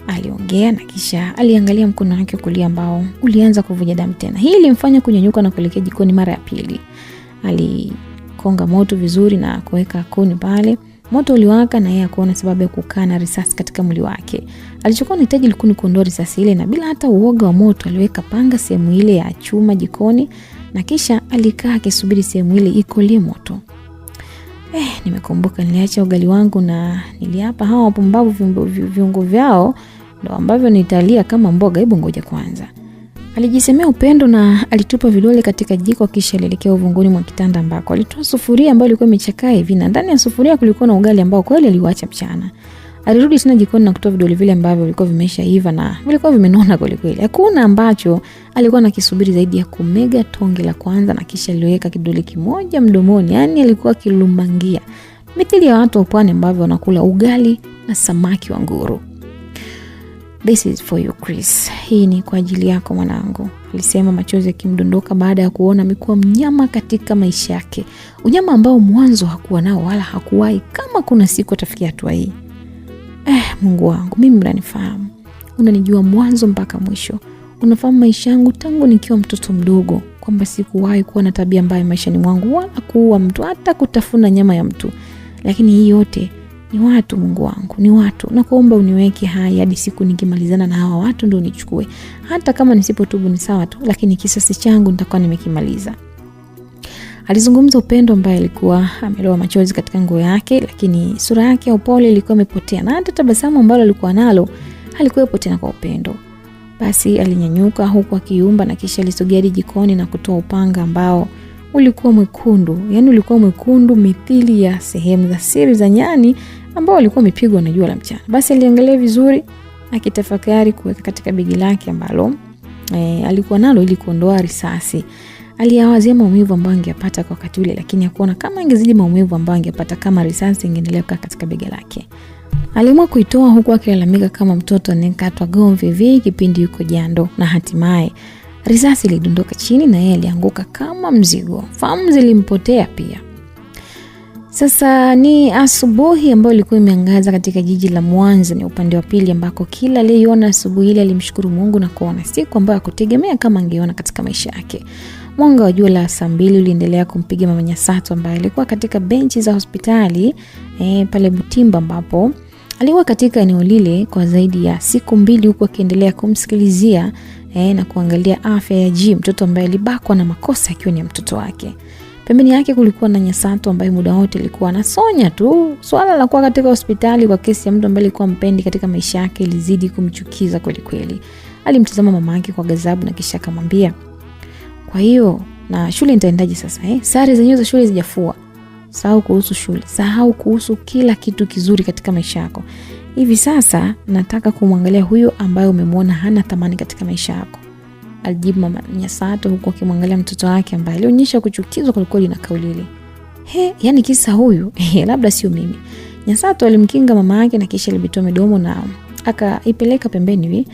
Aliongea na kisha aliangalia mkono wake kulia ambao ulianza kuvuja damu tena. Hii ilimfanya kunyanyuka na kuelekea jikoni mara ya pili. Alikonga moto vizuri na kuweka kuni pale. Moto uliwaka na yeye akaona sababu ya kukaa na risasi katika mwili wake. Alichokuwa anahitaji ilikuwa ni kuondoa risasi ile, na bila hata uoga wa moto aliweka panga sehemu ile ya chuma jikoni na kisha alikaa akisubiri sehemu ile ikolie moto. Nimekumbuka niliacha ugali wangu na niliapa hawa wapumbavu viungo vyao ndio ambavyo nitalia kama mboga, hebu ngoja kwanza. Alijisemea Upendo na alitupa vidole katika jiko kisha alielekea uvunguni mwa kitanda ambako alitoa sufuria ambayo ilikuwa imechakaa hivi, na ndani ya sufuria kulikuwa na ugali ambao kweli aliuacha mchana. Alirudi tena jikoni na kutoa vidole vile ambavyo vilikuwa vimeshaiva na vilikuwa vimenona kweli. Hakuna ambacho alikuwa anakisubiri zaidi ya kumega tonge la kwanza na kisha aliweka kidole kimoja mdomoni, yani alikuwa kilumbangia mithili ya watu wa pwani ambao wanakula ugali na samaki wa nguru. This is for you Chris. Hii ni kwa ajili yako mwanangu, alisema machozi yakimdondoka baada ya kuona amekuwa mnyama katika maisha yake. Unyama ambao mwanzo hakuwa nao wala hakuwahi kama kuna siku atafikia hatua hii. Mungu wangu, mimi unanifahamu. Unanijua mwanzo mpaka mwisho. Unafahamu maisha yangu tangu nikiwa mtoto mdogo, kwamba sikuwahi kuwa na tabia mbaya maishani mwangu wala kuua mtu, hata kutafuna nyama ya mtu. Lakini hii yote ni watu, Mungu wangu, ni watu. Nakuomba uniweke hai hadi siku nikimalizana na hawa watu ndio unichukue. Hata kama nisipotubu ni sawa tu, lakini kisasi changu nitakuwa nimekimaliza. Alizungumza Upendo ambaye alikuwa ameloa machozi katika nguo yake, lakini sura yake ya upole ilikuwa imepotea na hata tabasamu ambalo alikuwa nalo halikuwepo tena kwa Upendo. Basi alinyanyuka huku akiumba na kisha alisogea jikoni na kutoa upanga ambao ulikuwa mwekundu, yani ulikuwa mwekundu mithili ya sehemu za siri za nyani ambao walikuwa wamepigwa na jua la mchana. Basi aliangalia vizuri akitafakari kuweka katika begi lake ambalo alikuwa nalo ili kuondoa risasi. Aliawazia maumivu ambayo angepata kwa wakati ule, lakini hakuona kama ingezidi maumivu ambayo angepata kama risasi ingeendelea kukaa katika bega lake. Aliamua kuitoa huku akilalamika kama mtoto anayekatwa gomvi vi kipindi yuko jando, na hatimaye risasi ilidondoka chini na yeye alianguka kama mzigo. Fahamu zilimpotea pia. Sasa ni asubuhi ambayo ilikuwa imeangaza katika jiji la Mwanza, ni upande wa pili ambako kila aliyeona asubuhi ile alimshukuru Mungu na kuona siku ambayo hakutegemea kama angeona katika maisha yake. Mwanga wa jua la saa 2 uliendelea kumpiga Mama Nyasato ambaye alikuwa katika benchi za hospitali pale Butimba, ambapo alikuwa katika eneo lile kwa zaidi ya siku 2 huku akiendelea kumsikilizia na kuangalia afya ya G, mtoto ambaye alibakwa na makosa akiwa ni mtoto wake. Pembeni yake kulikuwa na Nyasato ambaye muda wote alikuwa anasonya tu. Swala la kuwa katika hospitali kwa kesi ya mtu ambaye alikuwa mpendi katika maisha yake ilizidi kumchukiza kweli kweli. Alimtazama mama yake kwa ghadhabu na kisha akamwambia, "Kwa hiyo na shule nitaendaje sasa? Sare zenyewe za shule zijafua. Sahau kuhusu shule. Sahau kuhusu kila kitu kizuri katika maisha yako. Hivi sasa nataka kumwangalia huyo ambaye umemwona hana thamani katika maisha yako." Alijibu Mama Nyasato huku akimwangalia mtoto wake ambaye alionyesha kuchukizwa kwa kweli na kauli ile. Yani kisa huyu? Labda sio mimi. Nyasato alimkinga mama yake na kisha alibitoa midomo na akaipeleka pembeni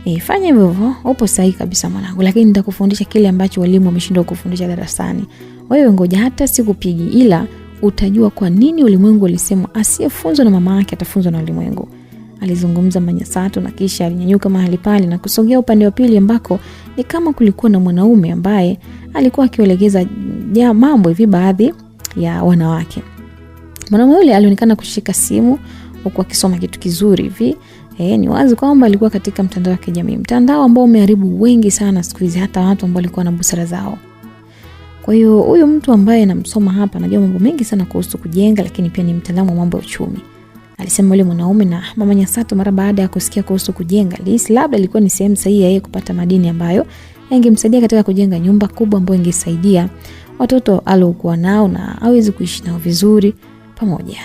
hivi. Fanya hivyo, upo sahihi kabisa mwanangu, lakini nitakufundisha kile ambacho walimu wameshindwa kufundisha darasani. Wewe ngoja hata sikupigi, ila utajua kwa nini ulimwengu ulisema asiyefunzwa na mama yake atafunzwa na ulimwengu. Alizungumza Mama Nyasato na kisha alinyanyuka mahali pale na kusogea upande wa pili ambako ni kama kulikuwa na mwanaume ambaye alikuwa akielekeza mambo hivi baadhi ya wanawake. Mwanaume yule alionekana kushika simu huku akisoma kitu kizuri hivi. Ni wazi kwamba alikuwa katika mtandao wa kijamii, mtandao ambao umeharibu wengi sana siku hizi, hata watu ambao walikuwa na busara zao. Kwa hiyo huyu mtu ambaye namsoma hapa anajua mambo mengi sana kuhusu kujenga, lakini pia ni mtaalamu wa mambo ya uchumi. Alisema yule mwanaume na Mama Nyasato mara baada ya kusikia kuhusu kujenga, labda ilikuwa ni sehemu sahihi ya yeye kupata madini ambayo yangemsaidia katika kujenga nyumba kubwa ambayo ingesaidia watoto aliokuwa nao na aweze kuishi nao vizuri pamoja.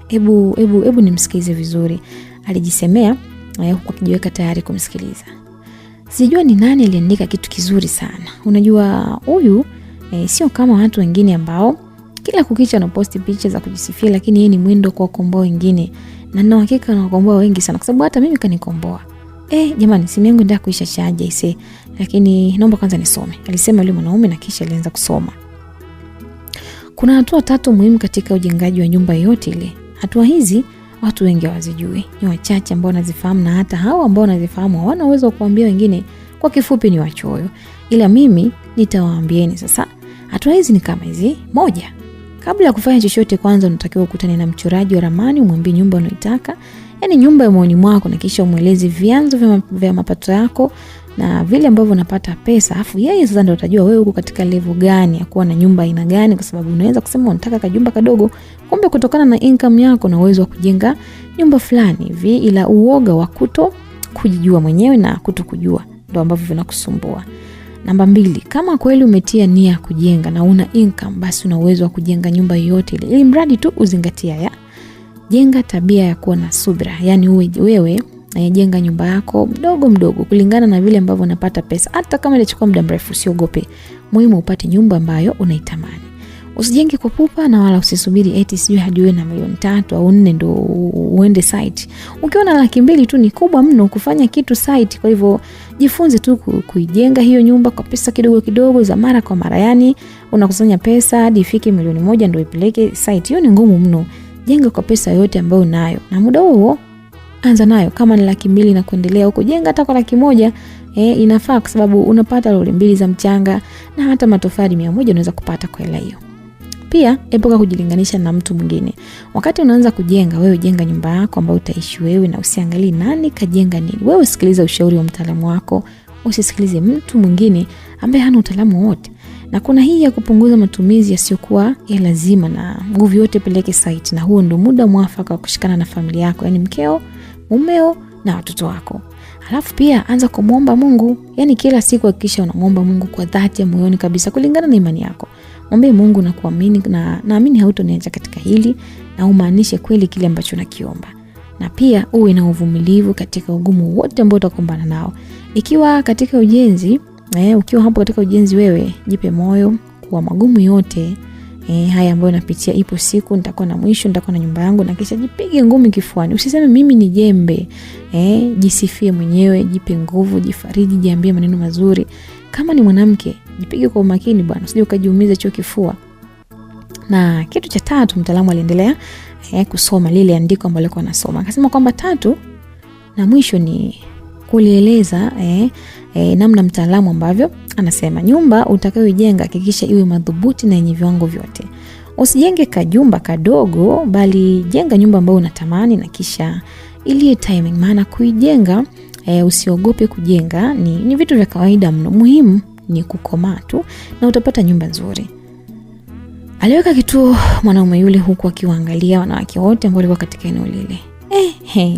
Hebu nimsikize vizuri, alijisemea huku akijiweka tayari kumsikiliza. Sijua ni nani aliandika kitu kizuri sana. Unajua huyu sio kama watu wengine ambao kila kukicha anaposti picha za kujisifia, lakini yeye ni mwendo kwa kukomboa wengine. Na nina hakika anakomboa wengi sana kwa sababu hata mimi kanikomboa. Jamani, simu yangu ndio kuisha chaja lakini naomba kwanza nisome, alisema yule mwanaume na kisha alianza kusoma. Kuna hatua 3 muhimu katika ujengaji wa nyumba yote ile. Hatua hizi watu wengi hawazijui. Ni wachache ambao wanazifahamu, na hata hao ambao wanazifahamu hawana uwezo wa kuambia wengine. Kwa kifupi ni wachoyo. Ila mimi nitawaambieni sasa. Hatua hizi ni kama hizi. 1. Kabla ya kufanya chochote, kwanza unatakiwa ukutane na mchoraji wa ramani, umwambie nyumba unayoitaka, yani nyumba ya moyoni mwako, na kisha umueleze vyanzo vya mapato yako na vile ambavyo unapata pesa. Afu yeye sasa ndio utajua wewe uko katika level gani ya kuwa na nyumba aina gani, kwa sababu unaweza kusema unataka kajumba kadogo, kumbe kutokana na income yako na uwezo wa kujenga nyumba fulani hivi, ila uoga wa kujijua mwenyewe na kutokujua ndio ambavyo vinakusumbua. Namba 2, kama kweli umetia nia kujenga na una income, basi una uwezo wa kujenga nyumba yote ile. Ili mradi tu uzingatia jenga tabia ya kuwa na subira. Yani wewe jenga nyumba yako mdogo mdogo kulingana na vile ambavyo unapata pesa. Hata kama itachukua muda mrefu usiogope. Muhimu upate nyumba ambayo unaitamani. Usijenge kwa pupa na wala usisubiri eti sijui hadi uwe na milioni 3 au 4 ndo uende site. Ukiona 200,000 tu ni kubwa mno kufanya kitu site. Kwa hivyo jifunze tu kuijenga hiyo nyumba kwa pesa kidogo kidogo za mara kwa mara. Yani unakusanya pesa hadi ifike milioni 1 ndo ipeleke site. Hiyo ni ngumu mno. Jenga kwa pesa yote ambayo unayo. Na muda huo anza nayo. Kama ni 200,000 na kuendelea huko, jenga hata kwa 100,000. Inafaa kwa sababu unapata lori 2 za mchanga na hata matofali 100 unaweza kupata kwa hela hiyo. Pia epuka kujilinganisha na mtu mwingine. Wakati unaanza kujenga, wewe jenga nyumba yako ambayo utaishi wewe na usiangalie nani kajenga nini. Wewe sikiliza ushauri wa mtaalamu wako, usisikilize mtu mwingine ambaye hana utaalamu wote. Na kuna hii ya kupunguza matumizi yasiyokuwa ya lazima na nguvu yote peleke site, na huo ndio muda mwafaka wa kushikana na familia yako, yani mkeo, mumeo na watoto wako. Halafu pia anza kumuomba Mungu. Yani kila siku hakikisha unamuomba Mungu kwa dhati ya moyoni kabisa kulingana na imani yako. Mwambie Mungu na kuamini na naamini hautoniacha katika hili, na umaanishe kweli kile ambacho nakiomba. Na pia uwe na uvumilivu katika ugumu wote ambao utakumbana nao. Ikiwa katika ujenzi, ukiwa hapo katika ujenzi, wewe jipe moyo kwa magumu yote haya ambayo napitia, ipo siku nitakuwa na mwisho, nitakuwa na nyumba yangu. Na kisha jipige ngumi kifuani. Usiseme mimi ni jembe. Jisifie mwenyewe, jipe nguvu, jifariji, jiambie maneno mazuri. Kama ni mwanamke, jipige kwa umakini bwana, usije ukajiumiza hicho kifua. Na kitu cha 3, mtaalamu aliendelea kusoma lile andiko ambalo alikuwa anasoma. Akasema kwamba 3 na mwisho ni kulieleza namna mtaalamu ambavyo anasema nyumba utakayojenga hakikisha iwe madhubuti na yenye viwango vyote. Usijenge kajumba kadogo, bali jenga nyumba ambayo unatamani na kisha ilie timing. Maana kuijenga, usiogope kujenga, ni vitu vya kawaida mno. Muhimu ni kukomaa tu na utapata nyumba nzuri. Aliweka kituo mwanaume yule huku akiwaangalia wanawake wote ambao walikuwa katika eneo lile.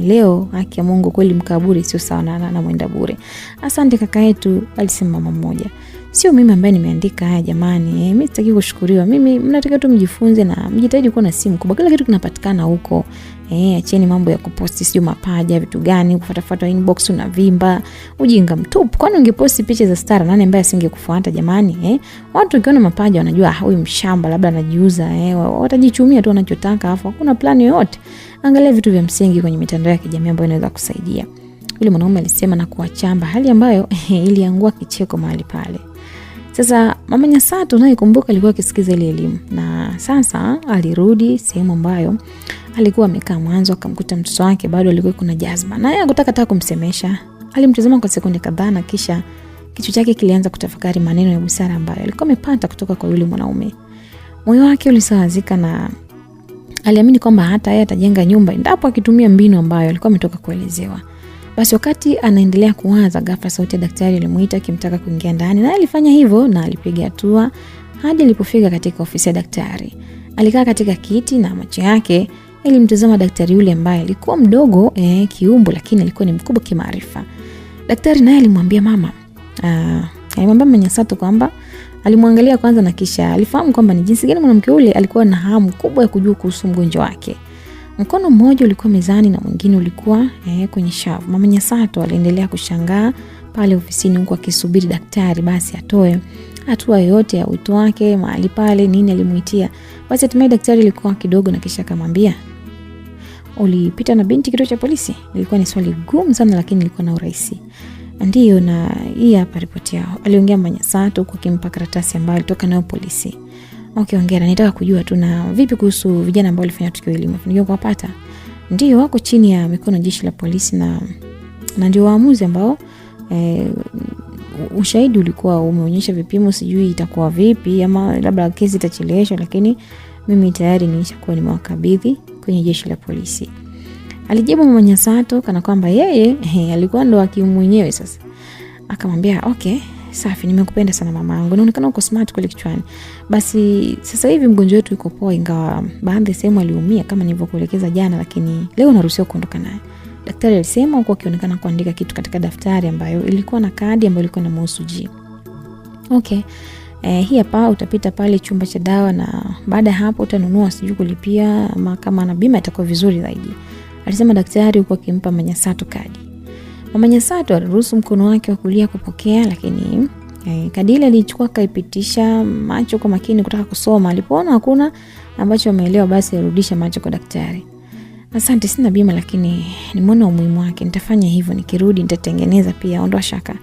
Leo haki ya Mungu kweli mkaburi sio sawa na mwenda bure. Asante kaka yetu, alisema mama mmoja. Sio mimi ambaye nimeandika haya jamani. Mimi sitaki kushukuriwa. Mimi mnataka tu mjifunze na mjitahidi kuwa na simu kubwa. Kila kitu kinapatikana huko. Acheni mambo ya kuposti sio mapaja, vitu gani, kufuata inbox unavimba. Ujinga mtupu. Kwani ungeposti picha za stara, nani ambaye asingekufuata jamani? Watu wakiona mapaja wanajua huyu mshamba labda anajiuza. Watajichumia tu wanachotaka, afu hakuna plani yoyote. Angalia vitu vya msingi kwenye mitandao ya kijamii ambayo inaweza kusaidia. Yule mwanaume alisema na kuachamba, hali ambayo iliangua kicheko mahali pale. Sasa mama Nyasato naye kumbuka alikuwa akisikiza ile elimu, na sasa alirudi sehemu ambayo alikuwa amekaa mwanzo. Akamkuta mtoto wake bado alikuwa kuna jazba, naye hakutaka kumsemesha. Alimtazama kwa sekunde kadhaa na kisha kichwa chake kilianza kutafakari maneno ya busara ambayo alikuwa amepata kutoka kwa yule mwanaume. Moyo wake ulisawazika na aliamini kwamba hata yeye atajenga nyumba endapo akitumia mbinu ambayo alikuwa ametoka kuelezewa. Basi wakati anaendelea kuwaza, ghafla sauti ya daktari ilimuita akimtaka kuingia ndani, na alifanya hivyo na alipiga hatua hadi alipofika katika ofisi ya daktari. Alikaa katika kiti na macho yake ilimtazama daktari yule ambaye alikuwa mdogo kiumbo, lakini alikuwa ni mkubwa kimaarifa. Daktari naye alimwambia Mama Nyasato kwamba alimwangalia kwanza na kisha alifahamu kwamba ni jinsi gani mwanamke yule alikuwa na hamu kubwa ya kujua kuhusu mgonjwa wake. Mkono mmoja ulikuwa mezani na mwingine ulikuwa kwenye shavu. Mama Nyasato aliendelea kushangaa pale ofisini huko akisubiri daktari basi atoe hatua yoyote ya wito wake mahali pale, nini alimuitia. Basi hatimaye daktari alikuwa kidogo na kisha akamwambia, ulipita na binti kituo cha polisi? Ilikuwa ni swali gumu sana lakini ilikuwa na urahisi. Ndiyo, na hii hapa ripoti yao, aliongea Mama Nyasato huko akimpa karatasi ambayo ilitoka nayo polisi. Okay, ongera, nitaka kujua tu na vipi kuhusu vijana ambao walifanya tukio hili, umefanikiwa kuwapata? Ndiyo, wako chini ya mikono jeshi la polisi na ndio waamuzi ambao ushahidi ulikuwa umeonyesha vipimo, sijui itakuwa vipi ama labda kesi itacheleweshwa, lakini mimi tayari nilishakuwa nimewakabidhi kwenye jeshi la polisi. Alijibu Mama Nyasato kana kwamba yeye alikuwa ndo hakimu mwenyewe. Sasa akamwambia, okay, safi, nimekupenda sana mamangu, unaonekana uko smart kule kichwani. Basi sasa hivi mgonjwa wetu yuko poa, ingawa baadhi sehemu aliumia kama nilivyokuelekeza jana, lakini leo naruhusiwa kuondoka naye. Daktari alisema huko akionekana kuandika kitu katika daftari ambayo ilikuwa na kadi ambayo ilikuwa na mhusu G. Okay, hii hapa utapita pale chumba cha dawa na baada ya hapo utanunua sijui kulipia ama kama na bima itakuwa vizuri zaidi, alisema daktari huko akimpa Mama Nyasato kadi. Mama Nyasato aliruhusu mkono wake wa kulia kupokea, lakini kadi ile alichukua kaipitisha macho kwa makini kutaka kusoma. Alipoona hakuna ambacho ameelewa, basi alirudisha macho kwa daktari. Asante, sina bima lakini nimeona umuhimu wake, nitafanya hivyo, nikirudi nitatengeneza pia, ondoa shaka,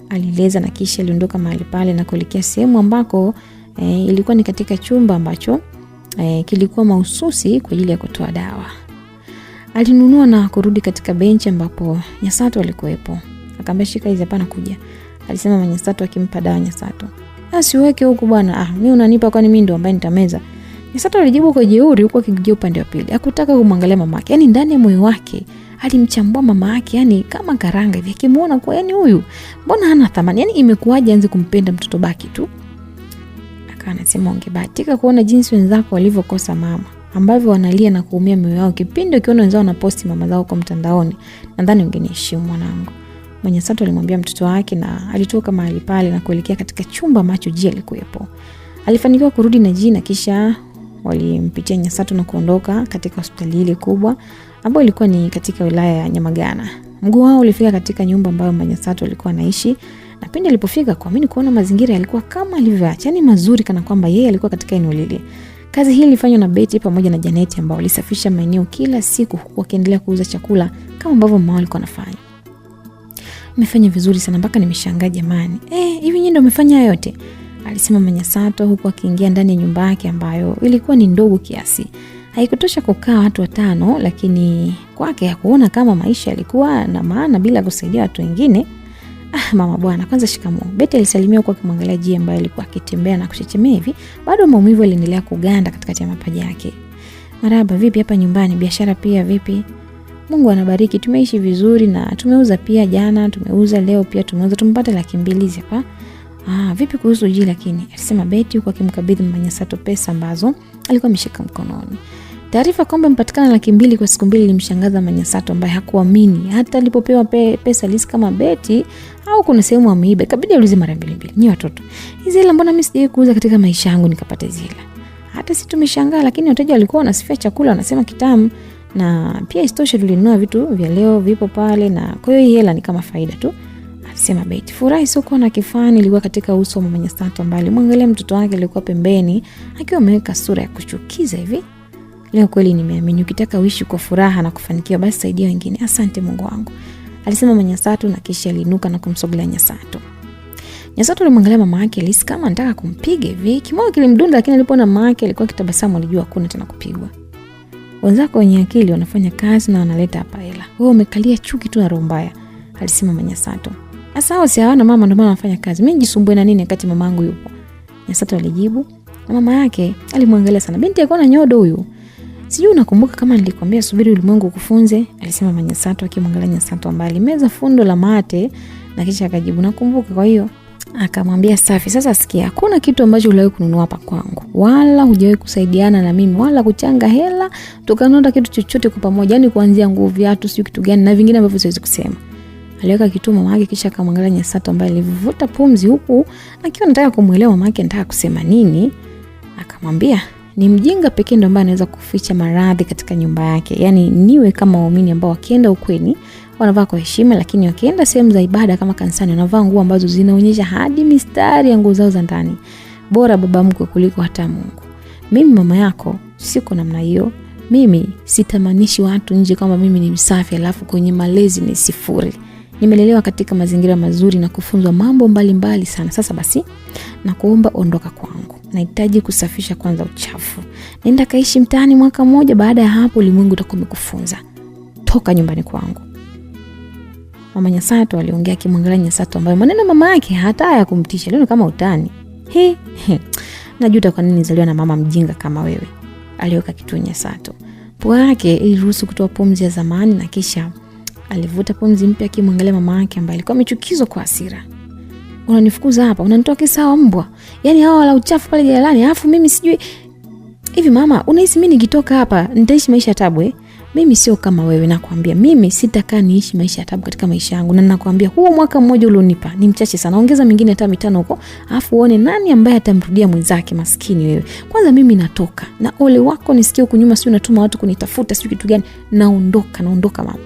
alieleza. Na kisha aliondoka mahali pale na kuelekea sehemu ambako ilikuwa ni katika chumba ambacho kilikuwa mahususi kwa ajili ya kutoa dawa. Alinunua na kurudi katika benchi ambapo Nyasato alikuwepo. Akamwambia, shika hizi hapa na kuja, alisema Mama Nyasato akimpa dawa Nyasato. Asiweke huko bwana, mimi unanipa kwani mimi ndo ambaye nitameza? Nyasato alijibu kwa jeuri huko akigeuka upande wa pili. Hakutaka kumwangalia mamake. Yaani ndani ya moyo wake alimchambua mama yake, yani kama karanga hivi. Akimuona kwa yani huyu mbona hana thamani? Yani imekuwaje anze kumpenda mtoto baki tu? Akanasema, ungebahatika kuona jinsi wenzako walivyokosa mama, ambavyo wanalia na kuumia mioyo yao kipindi ukiona wenzao wanaposti mama zao kwa mtandaoni. Nadhani ungeniheshimu mwanangu, Mama Nyasato alimwambia mtoto wake, na alitoka mahali pale na kuelekea katika chumba ambacho G alikuwepo. Alifanikiwa kurudi na G na kisha walimpitia Nyasato na kuondoka katika hospitali ile kubwa ambayo ilikuwa ni katika wilaya ya Nyamagana. Mguu wao ulifika katika nyumba ambayo Mama Nyasato alikuwa anaishi, na pindi alipofika kuamini kuona mazingira yalikuwa kama alivyoacha, yani mazuri kana kwamba yeye alikuwa katika eneo lile. Kazi hii ilifanywa na Betty pamoja na Janeti ambao walisafisha maeneo kila siku huku wakiendelea kuuza chakula kama ambavyo mama alikuwa anafanya. Umefanya vizuri sana mpaka nimeshangaa jamani. Hivi nyinyi ndio umefanya yote? Alisema Manyasato huku akiingia ndani ya nyumba yake ambayo ilikuwa ni ndogo kiasi. Haikutosha kukaa watu 5, lakini kwake hakuona kama maisha yalikuwa na maana bila kusaidia watu wengine. Mama bwana, kwanza shikamoo. Betty alisalimia huku akimwangalia Jay ambaye alikuwa akitembea na kuchechemea hivi. Bado maumivu yaliendelea kuganda katikati ya mapaja yake. Marahaba, vipi hapa nyumbani? Biashara pia vipi? Mungu anabariki, tumeishi vizuri na tumeuza pia jana, tumeuza leo pia tumeuza, tumepata 200 hapa. Vipi kuhusu Jay lakini? Alisema Betty huku akimkabidhi Manyasato pesa ambazo alikuwa ameshika mkononi. Taarifa kwamba mpatikana 200 kwa siku 2 ilimshangaza Manyasato ambaye hakuamini. Hata alipopewa pesa lisi kama Betty au kuna sehemu ameiba, ikabidi aulize mara 2. Ni watoto. Hizi hela mbona mimi sijawahi kuuza katika maisha yangu nikapata hizi hela? Hata si tumeshangaa, lakini wateja walikuwa wanasifia chakula wanasema kitamu, na pia istoshe tulinunua vitu vya leo vipo pale, na kwa hiyo hii hela ni kama faida tu. Alisema Betty. Furaha isiyokuwa na kifani ilikuwa katika uso wa Manyasato ambaye alimwangalia mtoto wake aliyekuwa pembeni akiwa ameweka sura ya kuchukiza hivi. Leo kweli nimeamini ukitaka uishi kwa furaha na kufanikiwa basi saidia wengine. Asante Mungu wangu. Alisema Manyasato na kisha aliinuka na kumsogelea Nyasato. Nyasato alimwangalia mama yake Alice kama anataka kumpiga hivi. Kimoyo kilimdunda, lakini alipoona mama yake alikuwa kitabasamu alijua hakuna tena kupigwa. Wenzako wenye akili wanafanya kazi na wanaleta hapa hela. Wewe umekalia chuki tu na roho mbaya, alisema Manyasato. Sasa hao si hawana mama ndio maana wanafanya kazi. Mimi nijisumbue na nini wakati mamangu yupo? Nyasato alijibu. Na mama yake alimwangalia sana. Binti alikuwa na nyodo huyu. Sijui unakumbuka kama nilikwambia subiri ulimwengu kufunze, alisema Manyasato akimwangalia Nyasato ambaye alimeza fundo la mate na kisha akajibu nakumbuka. Kwa hiyo akamwambia safi, sasa sikia, hakuna kitu ambacho uliwahi kununua hapa kwangu, wala hujawahi kusaidiana na mimi, wala kuchanga hela tukanonda kitu chochote kwa pamoja, yani kuanzia nguo, viatu, sio kitu gani na vingine ambavyo siwezi kusema. Aliweka kitu mama yake kisha akamwangalia Nyasato ambaye alivuta pumzi huku akiwa anataka kumuelewa mama yake anataka kusema nini. Akamwambia ni mjinga pekee ndo ambaye anaweza kuficha maradhi katika nyumba yake. Yani niwe kama waumini ambao wakienda ukweni wanavaa kwa heshima, lakini wakienda sehemu za ibada kama kanisani wanavaa nguo ambazo zinaonyesha hadi mistari ya nguo zao za ndani. Bora baba mkwe kuliko hata Mungu. Mimi mama yako siko namna hiyo. Mimi sitamanishi watu nje kama mimi ni msafi alafu kwenye malezi ni sifuri. Nimelelewa katika mazingira mazuri na kufunzwa mambo mbalimbali sana. Sasa basi na kuomba ondoka kwangu. Nahitaji kusafisha kwanza uchafu. Nenda kaishi mtaani mwaka mmoja, baada ya hapo ulimwengu utakuwa umekufunza. Toka nyumbani kwangu. Mama Nyasato aliongea akimwangalia Nyasato ambaye maneno mama yake hata haya kumtisha leo kama utani. Najuta kwa nini nizaliwa na mama mjinga kama wewe. Aliweka kitu Nyasato. Pua yake iliruhusu kutoa pumzi ya zamani na kisha alivuta pumzi mpya akimwangalia mama yake ambaye alikuwa amechukizwa kwa hasira. Unanifukuza hapa, unanitoa kisawa mbwa. Yaani hao wala uchafu pale jalalani, alafu mimi sijui. Hivi mama, unahisi mimi nikitoka hapa nitaishi maisha ya tabu? Mimi sio kama wewe, nakwambia. Mimi sitakaa niishi maisha ya tabu katika maisha yangu, na nakwambia huo mwaka mmoja ulionipa ni mchache sana. Ongeza mingine hata 5 huko, alafu uone nani ambaye atamrudia mwenzake maskini wewe. Kwanza mimi natoka. Na ole wako nisikie huko nyuma sio unatuma watu kunitafuta sio kitu gani. Naondoka mama.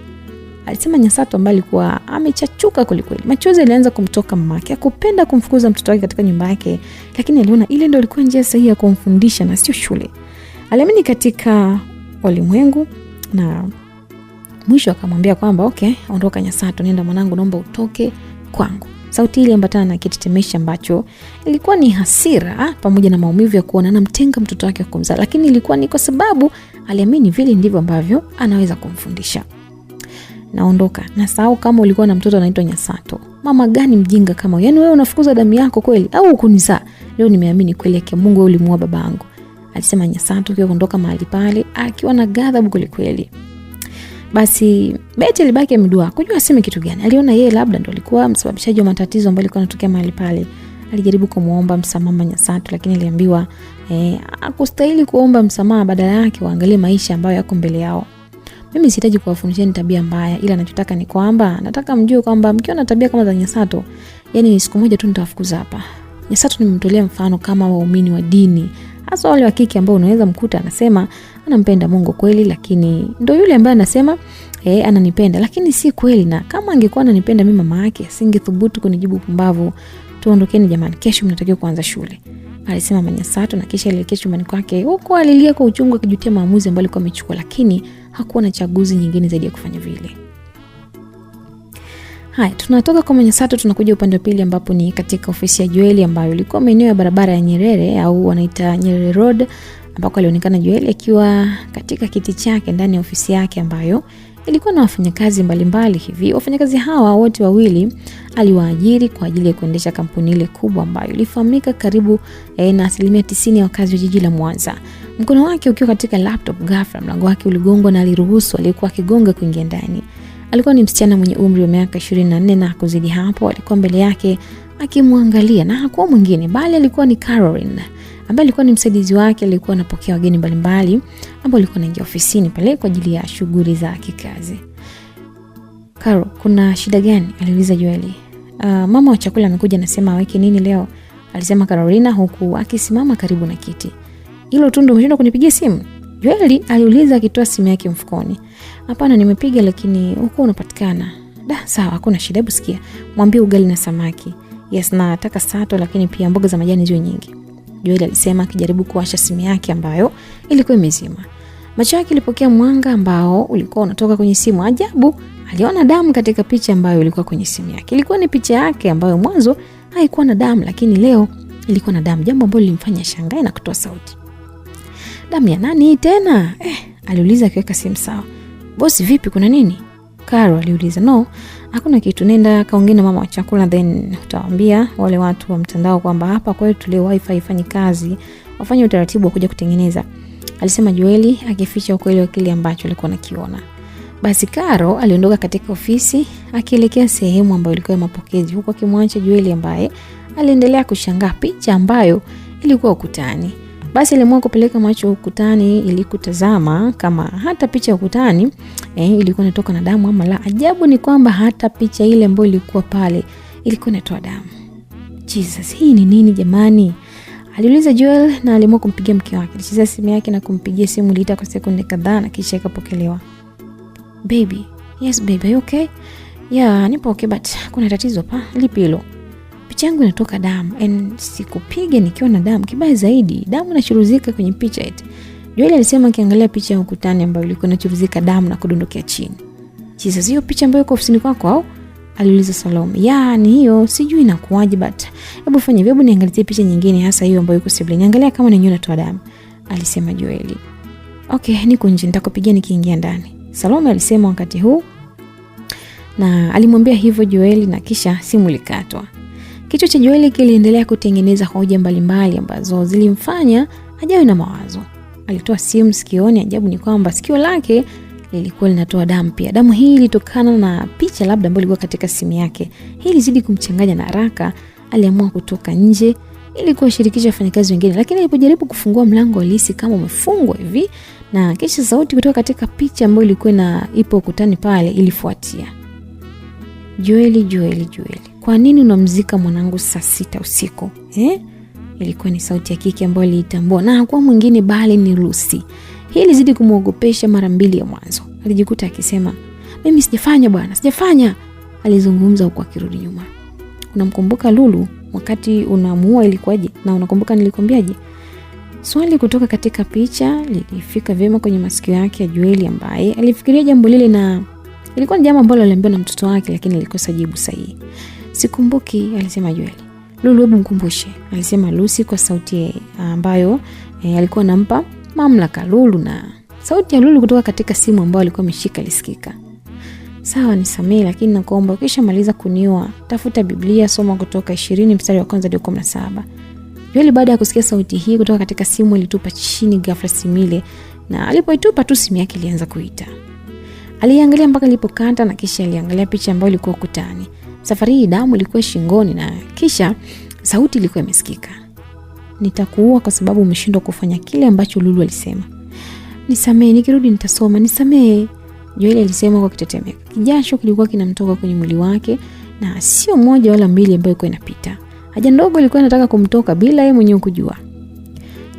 Alisema Nyasato ambaye alikuwa amechachuka kweli. Machozi yalianza kumtoka mamake. Hakupenda kumfukuza mtoto wake katika nyumba yake, lakini aliona ile ndio ilikuwa njia sahihi ya kumfundisha na sio shule. Aliamini katika ulimwengu na mwisho akamwambia kwamba okay, ondoka Nyasato, nenda mwanangu, naomba utoke kwangu. Sauti ile ambatana na kitetemesha ambacho ilikuwa ni hasira pamoja na maumivu ya kuona anamtenga mtoto wake kumzaa, lakini ilikuwa ni kwa sababu aliamini vile ndivyo ambavyo anaweza kumfundisha. Naondoka. Na sahau kama ulikuwa na mtoto anaitwa Nyasato. Mama gani mjinga kama wewe? Yaani wewe unafukuza damu yako kweli au ukunizaa? Leo nimeamini kweli yake Mungu wewe ulimuua babangu. Alisema Nyasato akiwa kuondoka mahali pale akiwa na ghadhabu kweli. Basi Betty alibaki amedua kujua aseme kitu gani. Aliona yeye labda ndo alikuwa msababishaji wa matatizo ambayo alikuwa yanatokea mahali pale. Alijaribu kumuomba msamaha Nyasato, lakini aliambiwa hakustahili kuomba msamaha, badala yake waangalie maisha ambayo yako mbele yao. Mimi sihitaji kuwafundisheni tabia mbaya, ila ninachotaka ni kwamba nataka mjue kwamba mkiwa na tabia kama za Nyasato, yani siku moja tu nitawafukuza hapa. Nyasato nimemtolea mfano kama waumini wa dini, hasa wale wa kike ambao unaweza mkuta anasema anampenda Mungu kweli, lakini ndio yule ambaye anasema ananipenda, lakini si kweli. Na kama angekuwa ananipenda mimi mama yake, asingethubutu kunijibu pumbavu. Tuondokeni jamani, kesho mnatakiwa kuanza shule. alisema Manyasato, na kisha alielekea chumbani kwake huko alilia kwa uchungu akijutia maamuzi ambayo alikuwa amechukua, lakini hakuwa na chaguzi nyingine zaidi ya kufanya vile. Haya, tunatoka kwa Manyasato tunakuja upande wa pili ambapo ni katika ofisi ya Joeli ambayo ilikuwa maeneo ya barabara ya Nyerere au wanaita Nyerere Road, ambako alionekana Joeli akiwa katika kiti chake ndani ya ofisi yake ambayo ilikuwa na wafanyakazi mbalimbali hivi. Wafanyakazi hawa wote wawili aliwaajiri kwa ajili ya kuendesha kampuni ile kubwa ambayo ilifahamika karibu na 90% ya wakazi wa jiji la Mwanza. Mkono wake ukiwa katika laptop, ghafla mlango wake uligongwa na aliruhusu aliyekuwa akigonga kuingia ndani. Alikuwa ni msichana mwenye umri wa miaka 24 na kuzidi hapo. Alikuwa mbele yake akimwangalia, na hakuwa mwingine bali alikuwa ni Caroline, ambaye alikuwa ni msaidizi wake. Alikuwa anapokea wageni mbalimbali ambao walikuwa wanaingia ofisini pale kwa ajili ya shughuli za kikazi. "Caro, kuna shida gani?" aliuliza Joeli. Mama wa chakula amekuja, anasema aweke nini leo?" alisema Carolina huku akisimama karibu na kiti. "Hilo tu ndio umeshinda kunipigia simu?" Joeli aliuliza akitoa simu yake mfukoni. "Hapana, nimepiga lakini huko unapatikana." "Da, sawa, hakuna shida. Hebu sikia. Mwambie ugali na samaki." "Yes, na nataka sato lakini pia mboga za majani ziwe nyingi." Joeli alisema akijaribu kuwasha simu yake ambayo ilikuwa imezima. Macho yake ilipokea mwanga ambao ulikuwa unatoka kwenye simu. Ajabu, aliona damu katika picha ambayo ilikuwa kwenye simu yake. Ilikuwa ni picha yake ambayo mwanzo haikuwa na damu, lakini leo ilikuwa na damu, jambo ambalo lilimfanya shangae na kutoa sauti. "Damu ya nani hii tena?" aliuliza akiweka simu sawa. "Bosi, vipi, kuna nini?" Caro aliuliza. "No, hakuna kitu. Nenda kaongea na mama wa chakula, then utawaambia wale watu wa mtandao kwamba hapa kwetu leo wifi haifanyi kazi, wafanye utaratibu wa kuja kutengeneza," alisema Joeli akificha ukweli wa kile ambacho alikuwa anakiona. Basi Caro aliondoka katika ofisi akielekea sehemu ambayo ilikuwa ya mapokezi, huko akimwacha Joeli ambaye aliendelea kushangaa picha ambayo ilikuwa ukutani. Basi aliamua kupeleka macho ukutani ili kutazama kama hata picha ukutani ilikuwa inatoka na damu ama la. Ajabu ni kwamba hata picha ile ambayo ilikuwa pale ilikuwa inatoa damu. Jesus, hii ni nini jamani? Aliuliza Joel, na aliamua kumpigia mke wake. Alicheza simu yake na kumpigia simu, iliita kwa sekunde kadhaa na kisha ikapokelewa. "Baby." "Yes baby, are you okay?" "Yeah, nipo okay, but kuna tatizo hapa." "Lipi hilo?" "Picha yangu inatoka damu, and sikupiga nikiwa na damu. Kibaya zaidi, damu inachuruzika kwenye picha eti." Joel alisema akiangalia picha ya ukutani ambayo ilikuwa inachuruzika damu na kudondokea chini. "Jesus, hiyo picha ambayo iko ofisini kwako au?" aliuliza Salome. "Ya, ni hiyo. Sijui inakuaje, but hebu fanya hivyo, niangalie picha nyingine, hasa hiyo ambayo iko sebuleni. Angalia kama ni inatoa damu," alisema Joeli. "Okay, niko nje, nitakupigia nikiingia ndani," Salome alisema wakati huu, na alimwambia hivyo Joeli na kisha simu likatwa. Kichwa cha Joeli kiliendelea kutengeneza hoja mbalimbali ambazo zilimfanya ajawe na mawazo. Alitoa simu sikioni. Ajabu ni kwamba sikio lake lilikuwa linatoa damu pia. Damu hii ilitokana na picha labda ambayo ilikuwa katika simu yake. Hii ilizidi kumchanganya na haraka aliamua kutoka nje ili kuwashirikisha wafanyakazi wengine, lakini alipojaribu kufungua mlango alihisi kama umefungwa hivi, na kisha sauti kutoka katika picha ambayo ilikuwa ipo ukutani pale ilifuatia. Joeli, kwa nini unamzika mwanangu saa 6 usiku?" Ilikuwa ni sauti ya kike ambayo aliitambua, na hakuwa mwingine bali ni Lucy. Hii ilizidi kumuogopesha mara mbili ya mwanzo. Alijikuta akisema, "Mimi sijafanya bwana, sijafanya." Alizungumza huko akirudi nyuma. "Unamkumbuka Lulu wakati unamuua ilikuwaje? Na unakumbuka nilikwambiaje?" Swali kutoka katika picha lilifika vyema kwenye masikio yake ya Joeli ambaye alifikiria jambo lile, na ilikuwa ni jambo ambalo aliambiwa na mtoto wake, lakini alikosa jibu sahihi. "Sikumbuki," alisema Joeli. "Lulu, hebu mkumbushe," alisema Lucy kwa sauti ambayo alikuwa anampa mamlaka Lulu, na sauti ya Lulu kutoka katika simu ambayo alikuwa ameshika lisikika. "Sawa, nisamehe, lakini nakuomba ukisha maliza kuniua, tafuta Biblia, soma Kutoka 20 mstari wa 1 hadi 17. Joeli baada ya kusikia sauti hii kutoka katika simu ilitupa chini ghafla simu ile, na alipoitupa tu simu yake ilianza kuita. Aliangalia mpaka ilipokata, na kisha aliangalia picha ambayo ilikuwa ukutani. Safari hii damu ilikuwa shingoni, na kisha sauti ilikuwa imesikika. "Nitakuua kwa sababu umeshindwa kufanya kile ambacho Lulu alisema. Nisamehe, nikirudi nitasoma, nisamehe," Joeli alisema kwa kitetemeka. Kijasho kilikuwa kinamtoka kwenye mwili wake, na sio moja wala mbili ambayo ilikuwa inapita. Haja ndogo ilikuwa inataka kumtoka bila yeye mwenyewe kujua.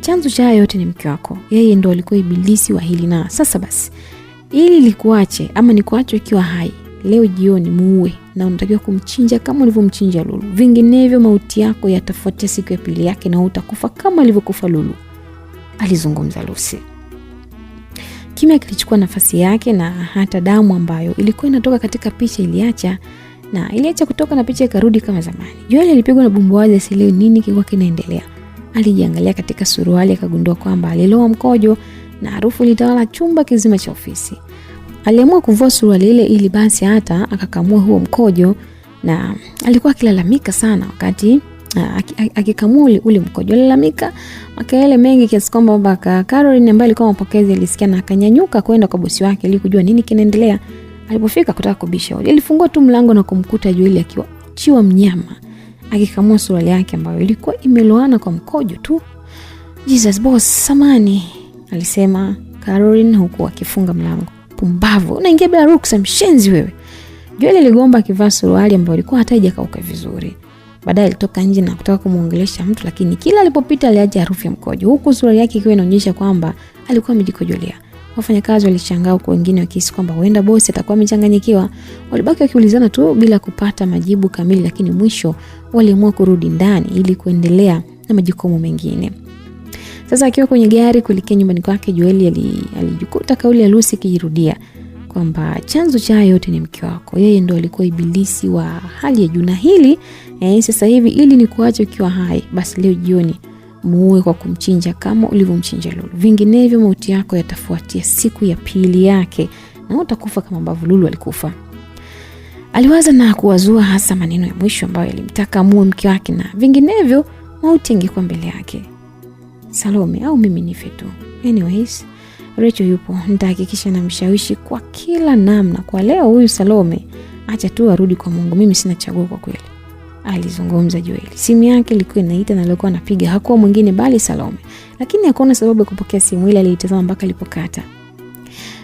"Chanzo cha yote ni mke wako. Yeye ndo alikuwa ibilisi wa hili, na sasa basi ili likuache ama nikuache ukiwa hai, leo jioni muue, na unatakiwa kumchinja kama ulivyomchinja Lulu. Vinginevyo mauti yako yatafuatia siku ya pili yake na utakufa kama alivyokufa Lulu, alizungumza Lucy. Kimya kilichukua nafasi yake, na hata damu ambayo ilikuwa inatoka katika picha iliacha kutoka na picha ikarudi kama zamani. Joel alipigwa na bumbuazi, asielewe nini kilikuwa kinaendelea. Alijiangalia katika suruali akagundua kwamba aliloa mkojo na harufu ilitawala chumba kizima cha ofisi. Aliamua kuvua suruali ile ili basi hata akakamua huo mkojo, na alikuwa akilalamika sana wakati akikamua ule mkojo. Alilalamika makelele mengi kiasi kwamba baba Caroline ambaye alikuwa mapokezi alisikia na akanyanyuka kwenda kwa bosi wake ili kujua nini kinaendelea. Alipofika kutaka kubisha, alifungua tu mlango na kumkuta Joel akiwa chiwa mnyama akikamua suruali yake ambayo ilikuwa imeloana kwa mkojo tu. "Jesus boss, samani," alisema Caroline huku akifunga mlango. "Pumbavu, unaingia bila ruksa, mshenzi wewe." Joel aligomba akivaa suruali ambayo ilikuwa hata haijakauka vizuri. Baadaye alitoka nje na kutaka kumuongelesha mtu, lakini kila alipopita aliacha harufu ya mkojo, huku suruali yake ikiwa inaonyesha kwamba alikuwa amejikojolea. Wafanyakazi walishangaa, huku wengine wakihisi kwamba huenda bosi atakuwa amechanganyikiwa. Walibaki wakiulizana tu bila kupata majibu kamili, lakini mwisho waliamua kurudi ndani ili kuendelea na majukumu mengine. Sasa akiwa kwenye gari kuelekea nyumbani kwake, Joel alijikuta kauli ya Lucy ikijirudia kwamba chanzo cha yote ni mke wako. Yeye ndo alikuwa ibilisi wa hali ya juu, na hili sasa hivi ili ni kuacha ukiwa hai, basi leo jioni muue kwa kumchinja kama ulivyomchinja Lulu. Vinginevyo mauti yako yatafuatia siku ya pili yake na utakufa kama ambavyo Lulu alikufa. Aliwaza na kuwazua hasa maneno ya mwisho ambayo yalimtaka muue mke wake, na vinginevyo mauti ingekuwa mbele yake. Salome au mimi nife tu. Anyways, Rachel yupo, nitahakikisha namshawishi kwa kila namna. Kwa leo huyu Salome acha tu arudi kwa Mungu, mimi sina chaguo kwa kweli, alizungumza Joel. Simu yake ilikuwa inaita na alikuwa anapiga, hakuwa mwingine bali Salome, lakini hakuona sababu ya kupokea simu ile. Aliitazama mpaka ilipokata.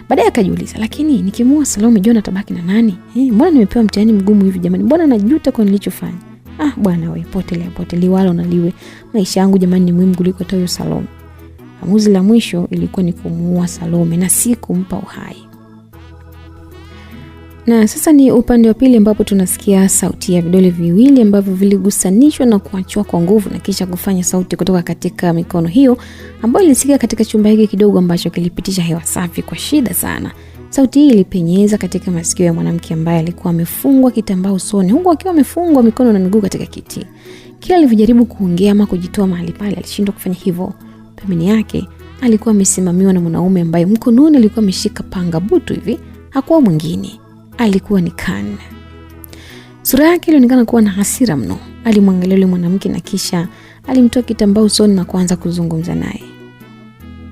Baadaye akajiuliza, lakini nikimua Salome John atabaki na nani? Mbona nimepewa mtihani mgumu hivi jamani? Mbona najuta kwa nilichofanya? Bwana wewe, potelea wala unaliwe. Maisha yangu jamani ni muhimu kuliko hata huyo Salome. Amuzi la mwisho ilikuwa ni kumuua Salome na si kumpa uhai. Na sasa ni upande wa pili ambapo tunasikia sauti ya vidole viwili ambavyo viligusanishwa na kuachwa kwa nguvu na kisha kufanya sauti kutoka katika mikono hiyo ambayo ilisikika katika chumba hiki kidogo ambacho kilipitisha hewa safi kwa shida sana. Sauti hii ilipenyeza katika masikio ya mwanamke ambaye alikuwa amefungwa kitambaa usoni huku akiwa amefungwa mikono na miguu katika kiti. Kila alivyojaribu kuongea ama kujitoa mahali pale alishindwa kufanya hivyo. Pembeni yake alikuwa amesimamiwa na mwanaume ambaye mkononi alikuwa ameshika panga butu hivi. Hakuwa mwingine, alikuwa ni Khan. Sura yake ilionekana kuwa na hasira mno. Alimwangalia yule mwanamke na kisha alimtoa kitambaa usoni na kuanza kuzungumza naye.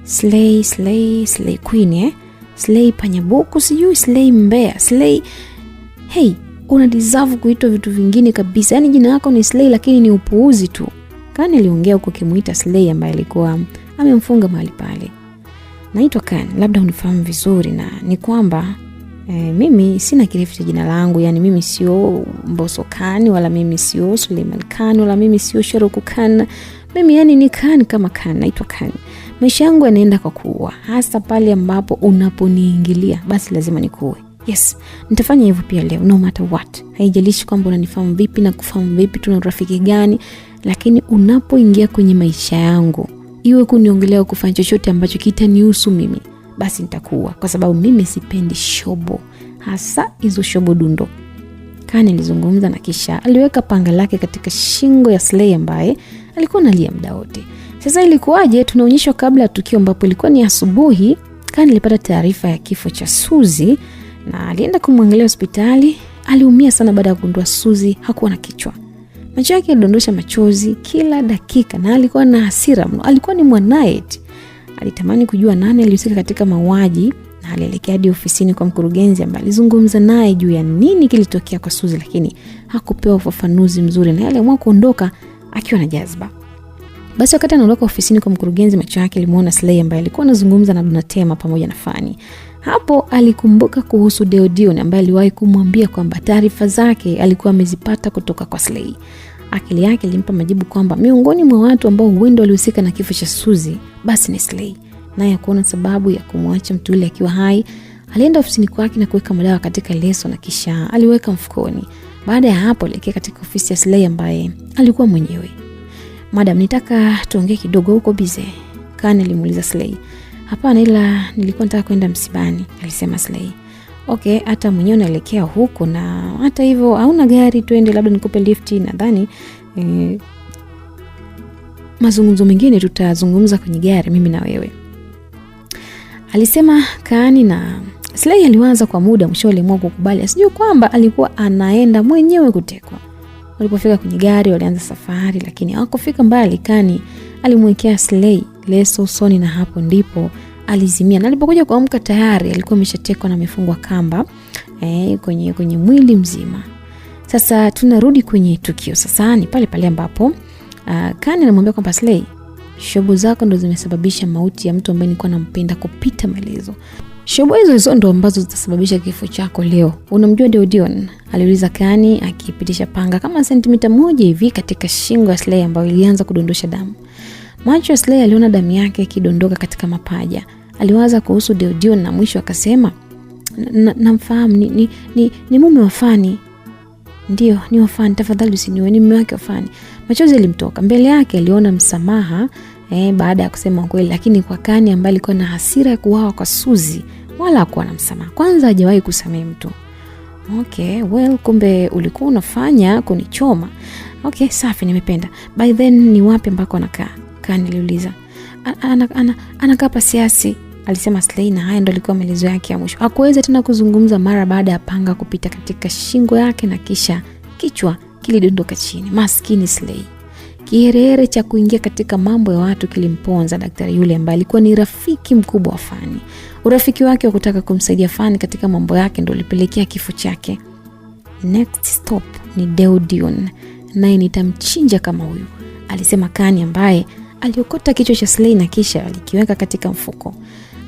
Slay queen, Slay panyabuku, sijui Slay mbea, Slay. Hey, una deserve kuitwa vitu vingine kabisa. Yaani jina lako ni Slay lakini ni upuuzi tu. Khan aliongea huko kimuita Slay ambaye alikuwa amemfunga mahali pale. Naitwa Khan, labda unifahamu vizuri, na ni kwamba mimi sina kirefu cha jina langu. Yani mimi sio Mbosso Khan, wala mimi sio Suleiman Khan, wala mimi sio Shahrukh Khan. Mimi yani ni Khan kama Khan, naitwa Khan. Maisha yangu yanaenda kwa kuua, hasa pale ambapo unaponiingilia basi lazima nikuue. Yes, nitafanya hivyo pia leo, no matter what. Haijalishi kwamba unanifahamu vipi na kufahamu vipi, tuna urafiki gani, lakini unapoingia kwenye maisha yangu, iwe kuniongelea kufanya chochote ambacho kitanihusu mimi, basi nitakuua, kwa sababu mimi sipendi shobo, hasa hizo shobo dundo. Khan alizungumza na kisha aliweka panga lake katika shingo ya Slay ambaye alikuwa analia muda wote. Sasa ilikuwaje? Tunaonyeshwa kabla ya tukio ambapo ilikuwa ni asubuhi. Khan alipata taarifa ya kifo cha Suzy na alienda kumwangalia hospitali. Aliumia sana baada ya kugundua Suzy hakuwa na kichwa. Macho yake yalidondosha machozi kila dakika na alikuwa na hasira mno. Alikuwa ni mwanae. Alitamani kujua nani alihusika katika mauaji na alielekea hadi ofisini kwa mkurugenzi ambaye alizungumza naye juu ya nini kilitokea kwa Suzy, lakini hakupewa ufafanuzi mzuri na aliamua kuondoka akiwa na jazba. Basi wakati anaondoka ofisini kwa mkurugenzi, macho yake alimuona Slay ambaye alikuwa anazungumza na Donatema pamoja na Fanny. Hapo alikumbuka kuhusu Deodion ambaye aliwahi kumwambia kwamba taarifa zake alikuwa amezipata kutoka kwa Slay. Akili yake ilimpa majibu kwamba miongoni mwa watu ambao huenda walihusika na kifo cha Suzy basi ni Slay. Naye kuona sababu ya kumwacha mtu yule akiwa hai, Alienda ofisini kwake na kuweka madawa katika leso na kisha aliweka mfukoni. Baada ya hapo alielekea katika ofisi ya Slay ambaye alikuwa mwenyewe. "Madam, nitaka tuongee kidogo, huko busy?" Khan alimuuliza Slay. "Hapana, ila nilikuwa nataka kwenda msibani," alisema Slay. "Okay, hata mwenyewe naelekea huko na hata hivyo hauna gari, twende labda nikupe lift, nadhani mazungumzo mengine tutazungumza kwenye gari mimi na wewe," alisema Khan. Na Slay aliwaza kwa muda, mwisho aliamua kukubali, asijue kwamba alikuwa anaenda mwenyewe kutekwa. Walipofika kwenye gari walianza safari, lakini hawakufika mbali. Khan alimwekea Slay leso usoni na hapo ndipo alizimia. Na alipokuja kuamka tayari alikuwa ameshatekwa na amefungwa kamba kwenye mwili mzima. Sasa tunarudi kwenye tukio. Sasa ni pale pale ambapo Khan anamwambia kwamba Slay, shobo zako ndo zimesababisha mauti ya mtu ambaye nilikuwa nampenda kupita maelezo. Shobo hizo ndo ambazo zitasababisha kifo chako leo. Unamjua Deodion? Aliuliza Khan akipitisha panga kama sentimita 1 hivi katika shingo ya Slay ambayo ilianza kudondosha damu. Macho ya Slay aliona damu yake ikidondoka katika mapaja. Aliwaza kuhusu Deodion na mwisho akasema, "Namfahamu, ni mume wa Fanny." "Ndio, ni wa Fanny, tafadhali usiniue, ni mume wake wa Fanny." Machozi yalimtoka. Mbele yake aliona msamaha baada ya kusema kweli, lakini kwa Khan ambaye alikuwa na hasira ya kuuawa kwa Suzy wala hakuwa na msamaha. Kwanza hajawahi kusamehe mtu. "Okay, well, kumbe ulikuwa unafanya kunichoma. Okay, safi, nimependa. By then ni wapi ambako anakaa?" Khan aliuliza. Anakaa Pasiasi," alisema Slay, na haya ndo alikuwa maelezo yake ya mwisho. Hakuweza tena kuzungumza mara baada ya panga kupita katika shingo yake na kisha kichwa kilidondoka chini. Maskini Slay. Kiherehere cha kuingia katika mambo ya watu kilimponza daktari yule ambaye alikuwa ni rafiki mkubwa wa Fanny. Urafiki wake wa kutaka kumsaidia Fanny katika mambo yake ndo ulipelekea kifo chake. "Next stop ni Deodion, naye nitamchinja kama huyu," alisema Khan ambaye aliokota kichwa cha Slay na kisha alikiweka katika mfuko.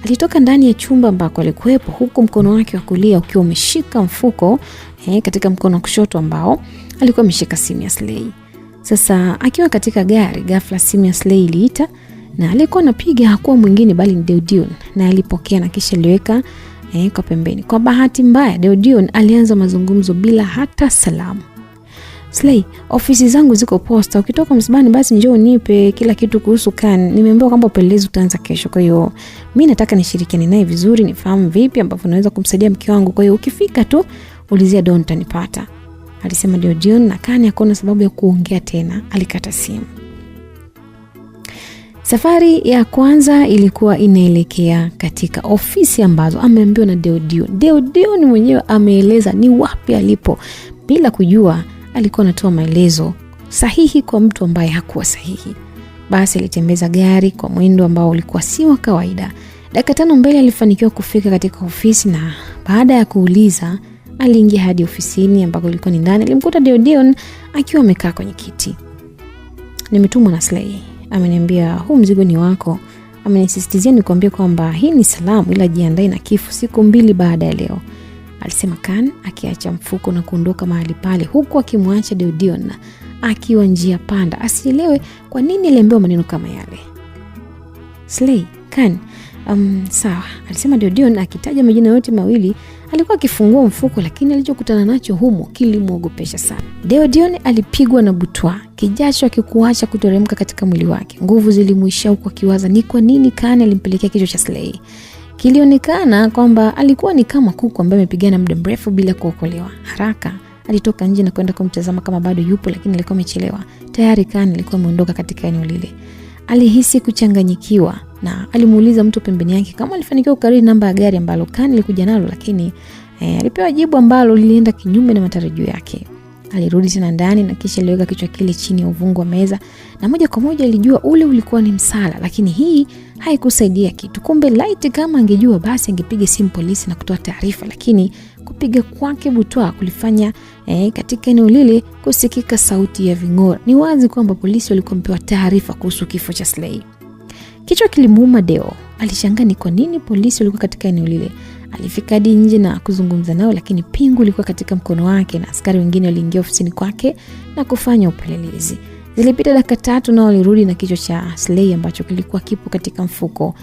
Alitoka ndani ya chumba ambako alikuwepo huku mkono wake wa kulia ukiwa umeshika mfuko katika mkono wa kushoto ambao alikuwa ameshika simu ya Slay. Sasa akiwa katika gari, ghafla simu ya Slay iliita na alikuwa anapiga hakuwa mwingine bali ni Deodion, na alipokea na kisha aliweka kwa pembeni. Kwa bahati mbaya Deodion alianza mazungumzo bila hata salamu. "Slay, ofisi zangu ziko posta. Ukitoka msibani basi njoo nipe kila kitu kuhusu Khan. Nimeambiwa kwamba upelelezi utaanza kesho. Kwa hiyo mimi nataka nishirikiane naye vizuri, nifahamu vipi ambavyo naweza kumsaidia mke wangu. Kwa hiyo ukifika tu ulizia Don utanipata," alisema Deodion, na Khan hakuona sababu ya kuongea tena, alikata simu. Safari ya kwanza ilikuwa inaelekea katika ofisi ambazo ameambiwa na Deodion. Deodion mwenyewe ameeleza ni wapi alipo bila kujua alikuwa anatoa maelezo sahihi kwa mtu ambaye hakuwa sahihi. Basi alitembeza gari kwa mwendo ambao ulikuwa si wa kawaida. Dakika 5 mbele alifanikiwa kufika katika ofisi, na baada ya kuuliza aliingia hadi ofisini ambako ilikuwa ni ndani. Alimkuta Deodion akiwa amekaa kwenye kiti. "Nimetumwa na Slay. Ameniambia huu mzigo ni wako. Amenisisitizia nikwambie kwamba hii ni salamu, ila jiandae na kifo siku 2 baada ya leo," alisema Khan akiacha mfuko na kuondoka mahali pale, huku akimwacha Deodion akiwa njia panda asielewe kwa nini aliambiwa maneno kama yale. "Slay, Khan, sawa," alisema Deodion akitaja majina yote mawili. Alikuwa akifungua mfuko, lakini alichokutana nacho humo kilimuogopesha sana. Deodion alipigwa na butwa, kijasho akikuacha kuteremka katika mwili wake. Nguvu zilimuisha huko akiwaza ni kwa nini Khan alimpelekea kichwa cha Slay. Kilionekana kwamba alikuwa ni kama kuku ambaye amepigana muda mrefu bila kuokolewa. Haraka alitoka nje na kwenda kumtazama kama bado yupo, lakini alikuwa amechelewa. Tayari Khan alikuwa ameondoka katika eneo lile. Alihisi kuchanganyikiwa na alimuuliza mtu pembeni yake kama alifanikiwa kukariri namba ya gari ambalo Khan alikuja nalo, lakini alipewa jibu ambalo lilienda kinyume na matarajio yake. Alirudi tena ndani na kisha aliweka kichwa kile chini ya uvungu wa meza, na moja kwa moja alijua ule ulikuwa ni msala, lakini hii haikusaidia kitu. Kumbe laiti kama angejua basi angepiga simu polisi na kutoa taarifa, lakini kupiga kwake butwa kulifanya katika eneo lile kusikika sauti ya ving'ora. Ni wazi kwamba polisi walikuwa wamepewa taarifa kuhusu kifo cha Slay. Kichwa kilimuuma Deo. Alishangaa ni kwa nini polisi walikuwa katika eneo lile. Alifika hadi nje na kuzungumza nao, lakini pingu ilikuwa katika mkono wake na askari wengine waliingia ofisini kwake na kufanya upelelezi. Zilipita dakika 3 na walirudi na kichwa cha Slay ambacho kilikuwa kipo katika mfuko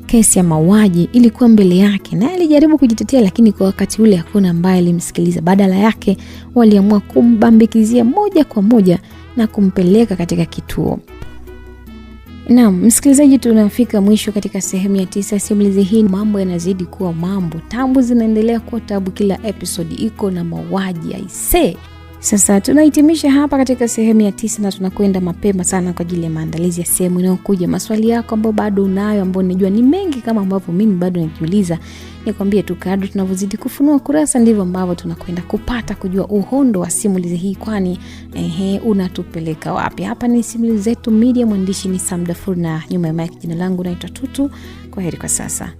kesi ya mauaji ilikuwa mbele yake na alijaribu kujitetea, lakini kwa wakati ule hakuna ambaye alimsikiliza. Badala yake waliamua kumbambikizia moja kwa moja na kumpeleka katika kituo. Naam, msikilizaji, tunafika mwisho katika sehemu ya 9 simulizi hii. Mambo yanazidi kuwa mambo, tabu zinaendelea kuwa tabu, kila episode iko na mauaji aisee. Sasa tunahitimisha hapa katika sehemu ya 9 na tunakwenda mapema sana kwa ajili ya maandalizi ya sehemu inayokuja. Maswali yako ambayo bado unayo, ambayo najua ni mengi kama ambavyo mimi bado najiuliza, nikwambie tu kadri tunavyozidi kufunua kurasa ndivyo ambavyo tunakwenda kupata kujua uhondo wa simulizi hii, kwani unatupeleka wapi. Hapa ni Simulizi Zetu Media, mwandishi ni Sam Dafur na nyuma ya mic jina langu naitwa Tutu. Kwaheri kwa sasa.